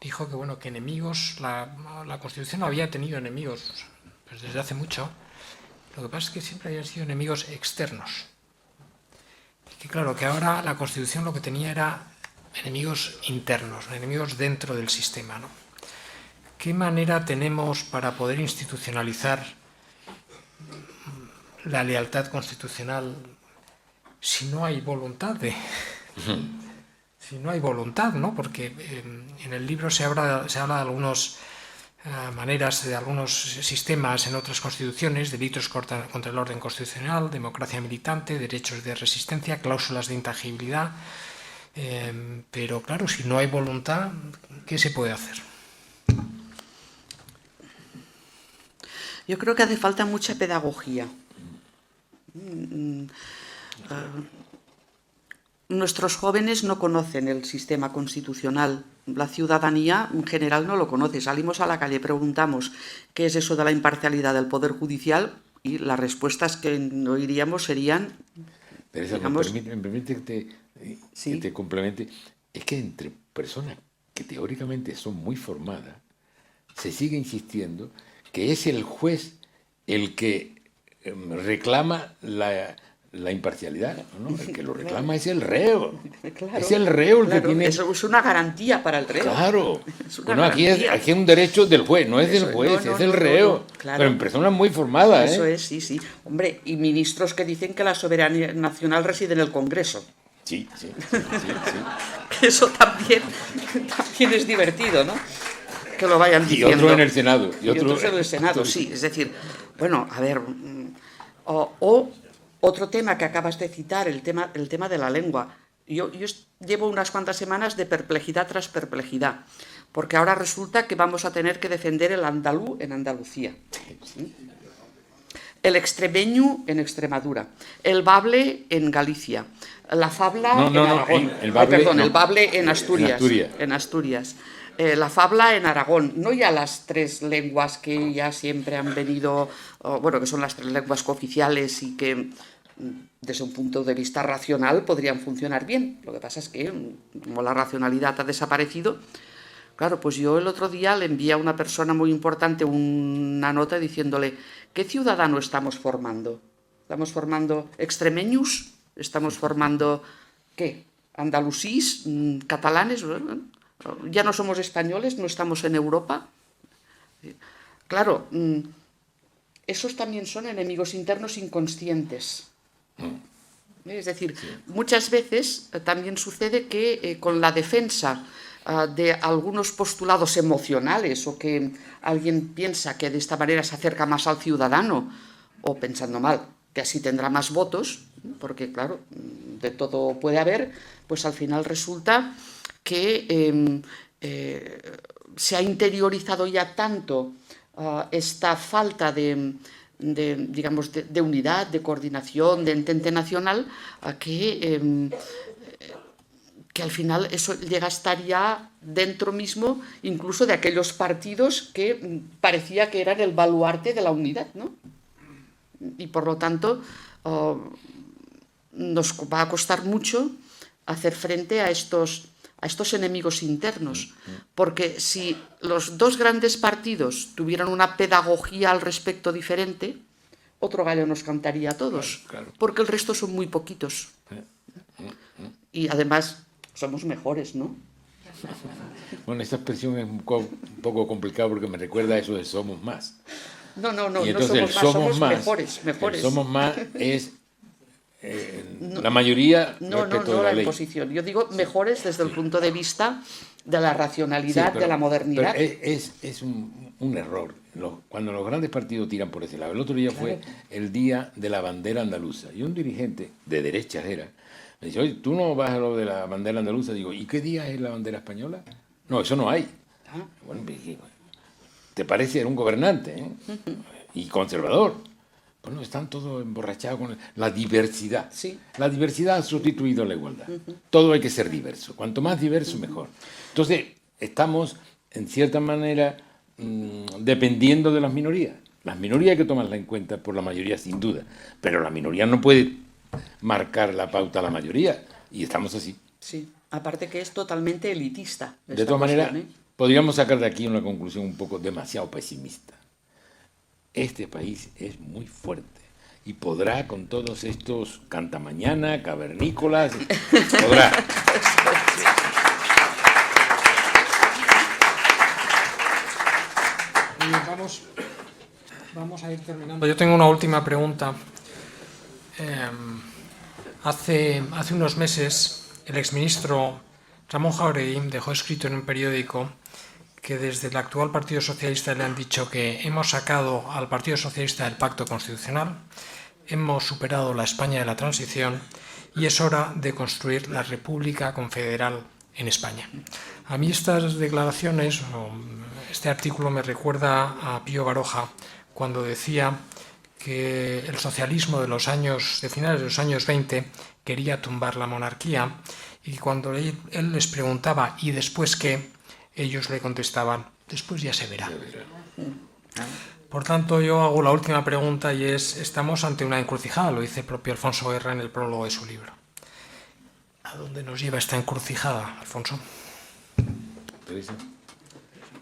dijo que, bueno, que enemigos, la Constitución había tenido enemigos pues desde hace mucho. Lo que pasa es que siempre habían sido enemigos externos. Y que claro, que ahora la Constitución lo que tenía era enemigos internos, enemigos dentro del sistema, ¿no? ¿Qué manera tenemos para poder institucionalizar la lealtad constitucional si no hay voluntad si no hay voluntad, ¿no? Porque en el libro se habla de algunas maneras, de algunos sistemas en otras constituciones, delitos contra el orden constitucional, democracia militante, derechos de resistencia, cláusulas de intangibilidad. Pero claro, si no hay voluntad, ¿qué se puede hacer? Yo creo que hace falta mucha pedagogía. Nuestros jóvenes no conocen el sistema constitucional. La ciudadanía en general no lo conoce. Salimos a la calle, preguntamos qué es eso de la imparcialidad del Poder Judicial y las respuestas que oiríamos serían... Teresa, digamos, me permite que te complemente. Es que entre personas que teóricamente son muy formadas, se sigue insistiendo que es el juez el que reclama la imparcialidad, ¿no? El que lo reclama es el reo. Claro, es el reo el que tiene... Eso es una garantía para el reo. Claro. Bueno, aquí es un derecho del juez, no es del juez, es del reo. Claro. Pero en personas muy formadas. Eso es, sí, sí. Hombre, y ministros que dicen que la soberanía nacional reside en el Congreso. Sí. Eso también es divertido, ¿no? Que lo vayan diciendo. Y otro en el Senado. Y otros en el Senado, sí. Es decir, bueno, a ver... O otro tema que acabas de citar, el tema de la lengua. Yo llevo unas cuantas semanas de perplejidad tras perplejidad, porque ahora resulta que vamos a tener que defender el andaluz en Andalucía, el extremeño en Extremadura, el bable en Galicia, la fabla en Aragón, el bable en Asturias. La fabla en Aragón, no ya las tres lenguas que ya siempre han venido, bueno, que son las tres lenguas cooficiales y que desde un punto de vista racional podrían funcionar bien. Lo que pasa es que como la racionalidad ha desaparecido, claro, pues yo el otro día le envié a una persona muy importante una nota diciéndole, ¿qué ciudadano estamos formando? ¿Estamos formando extremeños? ¿Estamos formando, qué? ¿Andalusís? ¿Catalanes? ¿Ya no somos españoles? ¿No estamos en Europa? Claro, esos también son enemigos internos inconscientes. Es decir, muchas veces también sucede que con la defensa de algunos postulados emocionales o que alguien piensa que de esta manera se acerca más al ciudadano, o pensando mal, que así tendrá más votos, porque claro, de todo puede haber, pues al final resulta que se ha interiorizado ya tanto esta falta de unidad, de coordinación, de entente nacional, que al final eso llega a estar ya dentro mismo incluso de aquellos partidos que parecía que eran el baluarte de la unidad, ¿no? Y por lo tanto nos va a costar mucho hacer frente a estos enemigos internos, porque si los dos grandes partidos tuvieran una pedagogía al respecto diferente, otro gallo nos cantaría a todos, claro. Porque el resto son muy poquitos. Y además somos mejores, ¿no? Bueno, esta expresión es un poco complicada porque me recuerda a eso de somos más. No, Y no entonces somos más, somos mejores. El somos más es la mayoría No respecto de la la ley. imposición. Yo digo mejores desde el punto de vista de la racionalidad, de la modernidad. Pero es un error. Cuando los grandes partidos tiran por ese lado. El otro día fue el día de la bandera andaluza. Y un dirigente de derechas me dice, oye, ¿tú no vas a lo de la bandera andaluza? Digo, ¿y qué día es la bandera española? No, eso no hay. Bueno, ¿te parece? Era un gobernante y conservador. Bueno, están todos emborrachados con la diversidad. Sí. La diversidad ha sustituido la igualdad. Todo hay que ser diverso. Cuanto más diverso, mejor. Entonces, estamos, en cierta manera, dependiendo de las minorías. Las minorías hay que tomarlas en cuenta por la mayoría, sin duda. Pero la minoría no puede marcar la pauta a la mayoría. Y estamos así. Sí, aparte que es totalmente elitista. De todas maneras, podríamos sacar de aquí una conclusión un poco demasiado pesimista. Este país es muy fuerte y podrá con todos estos cantamañana, cavernícolas, podrá. Vamos a ir terminando. Yo tengo una última pregunta. Hace unos meses el exministro Ramón Jáuregui dejó escrito en un periódico que desde el actual Partido Socialista le han dicho que hemos sacado al Partido Socialista del Pacto Constitucional, hemos superado la España de la transición y es hora de construir la República Confederal en España. A mí estas declaraciones, este artículo me recuerda a Pío Baroja cuando decía que el socialismo de finales de los años 20 quería tumbar la monarquía y cuando él les preguntaba ¿y después qué?, ellos le contestaban, después ya se verá. Por tanto, yo hago la última pregunta y estamos ante una encrucijada, lo dice propio Alfonso Guerra en el prólogo de su libro. ¿A dónde nos lleva esta encrucijada, Alfonso?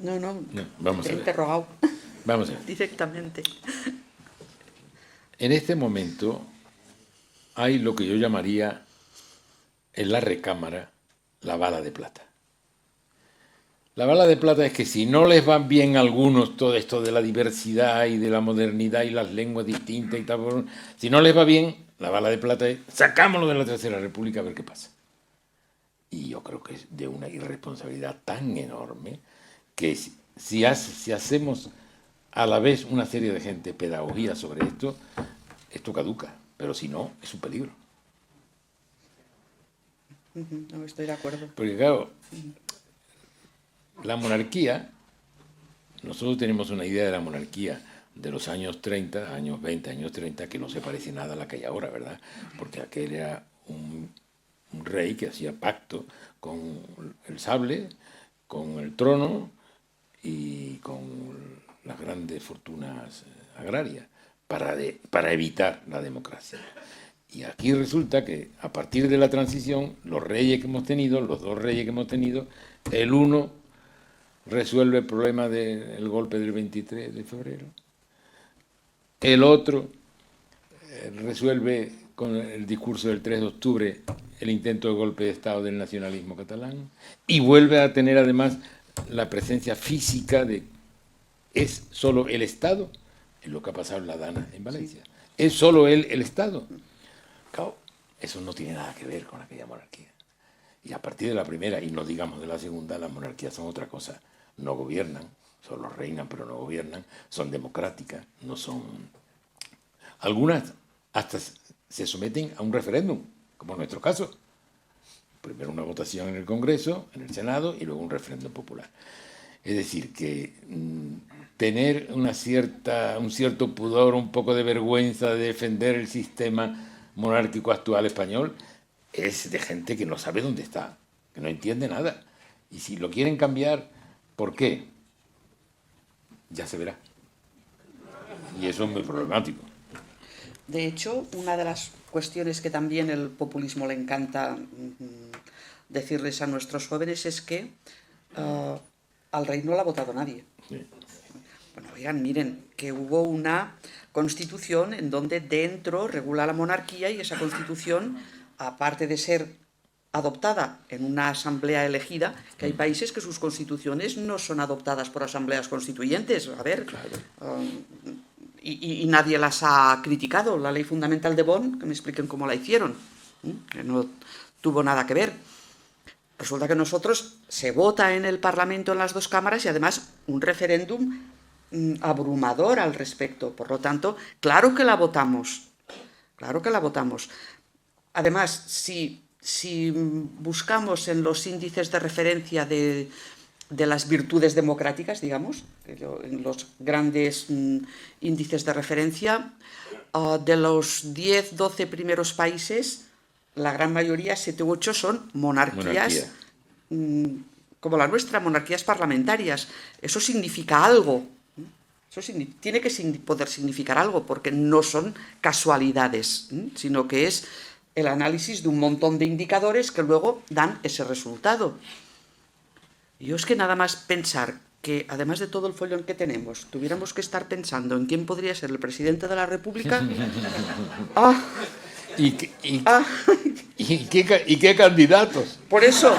No, vamos a te he ver. interrogado. Vamos a ver. Directamente. En este momento hay lo que yo llamaría en la recámara la bala de plata. La bala de plata es que si no les van bien a algunos todo esto de la diversidad y de la modernidad y las lenguas distintas y tal, si no les va bien, la bala de plata es sacámoslo de la Tercera República a ver qué pasa. Y yo creo que es de una irresponsabilidad tan enorme que si hacemos a la vez una serie de gente pedagogía sobre esto caduca, pero si no, es un peligro. No estoy de acuerdo. Porque claro, la monarquía, nosotros tenemos una idea de la monarquía de los años 30, años 20, años 30, que no se parece nada a la que hay ahora, ¿verdad? Porque aquel era un rey que hacía pacto con el sable, con el trono y con las grandes fortunas agrarias para evitar la democracia. Y aquí resulta que a partir de la transición, los reyes que hemos tenido, los dos reyes que hemos tenido, el uno resuelve el problema del golpe del 23 de febrero, el otro resuelve con el discurso del 3 de octubre el intento de golpe de Estado del nacionalismo catalán y vuelve a tener además la presencia física de es solo el Estado, es lo que ha pasado en La Dana, en Valencia, es solo él el Estado. Claro, eso no tiene nada que ver con aquella monarquía. Y a partir de la primera, y no digamos de la segunda, las monarquías son otra cosa. No gobiernan, solo reinan, pero no gobiernan, son democráticas, no son... Algunas hasta se someten a un referéndum, como en nuestro caso. Primero una votación en el Congreso, en el Senado, y luego un referéndum popular. Es decir, que tener un cierto pudor, un poco de vergüenza de defender el sistema monárquico actual español, es de gente que no sabe dónde está, que no entiende nada. Y si lo quieren cambiar, ¿por qué? Ya se verá. Y eso es muy problemático. De hecho, una de las cuestiones que también el populismo le encanta decirles a nuestros jóvenes es que al rey no lo ha votado nadie. Sí. Bueno, oigan, miren, que hubo una constitución en donde dentro regula la monarquía y esa constitución, aparte de ser adoptada en una asamblea elegida, que hay países que sus constituciones no son adoptadas por asambleas constituyentes. A ver, y nadie las ha criticado. La ley fundamental de Bonn, que me expliquen cómo la hicieron, que no tuvo nada que ver. Resulta que nosotros se vota en el Parlamento en las dos cámaras y además un referéndum abrumador al respecto. Por lo tanto, claro que la votamos. Claro que la votamos. Además, si buscamos en los índices de referencia de las virtudes democráticas, digamos, en los grandes índices de referencia, de los 10, 12 primeros países, la gran mayoría, 7 u 8, son monarquías como la nuestra, monarquías parlamentarias. Eso significa algo. Eso tiene que poder significar algo, porque no son casualidades, sino que es el análisis de un montón de indicadores que luego dan ese resultado. Y yo es que nada más pensar que, además de todo el follón que tenemos, tuviéramos que estar pensando en quién podría ser el presidente de la República. ¿Y qué candidatos? Por eso.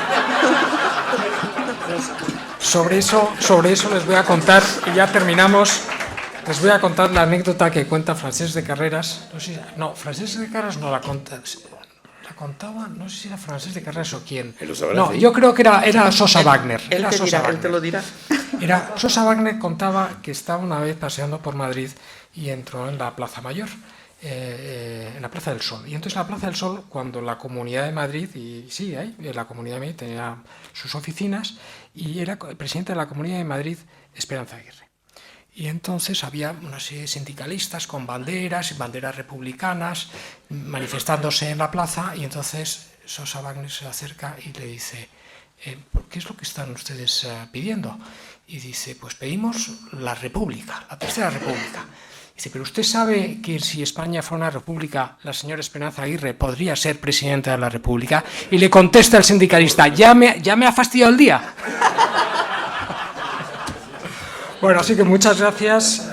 Sobre eso les voy a contar, y ya terminamos, les voy a contar la anécdota que cuenta Francesc de Carreras. No, Francesc de Carreras no la contaba, no sé si era Francesc de Carreras o quién. No, yo creo que era Sosa Wagner. Él te lo dirá. Sosa Wagner contaba que estaba una vez paseando por Madrid y entró en la Plaza Mayor, en la Plaza del Sol. Y entonces en la Plaza del Sol, cuando la Comunidad de Madrid, la Comunidad de Madrid tenía sus oficinas, y era el presidente de la Comunidad de Madrid, Esperanza Aguirre. Y entonces había una serie de sindicalistas con banderas republicanas, manifestándose en la plaza, y entonces Sosa Wagner se acerca y le dice: ¿qué es lo que están ustedes pidiendo? Y dice: pues pedimos la República, la Tercera República. Dice: pero usted sabe que si España fuera una república, la señora Esperanza Aguirre podría ser presidenta de la República. Y le contesta el sindicalista: ya me ha fastidiado el día. Bueno, así que muchas gracias.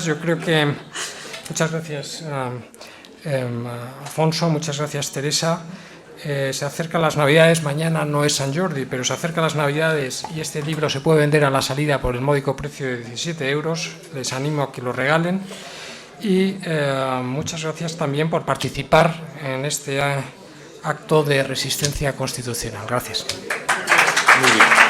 Yo creo que muchas gracias, Alfonso. Muchas gracias, Teresa. Se acercan las Navidades. Mañana no es San Jordi, pero se acercan las Navidades y este libro se puede vender a la salida por el módico precio de 17 euros. Les animo a que lo regalen. Y muchas gracias también por participar en este acto de resistencia constitucional. Gracias. Muy bien.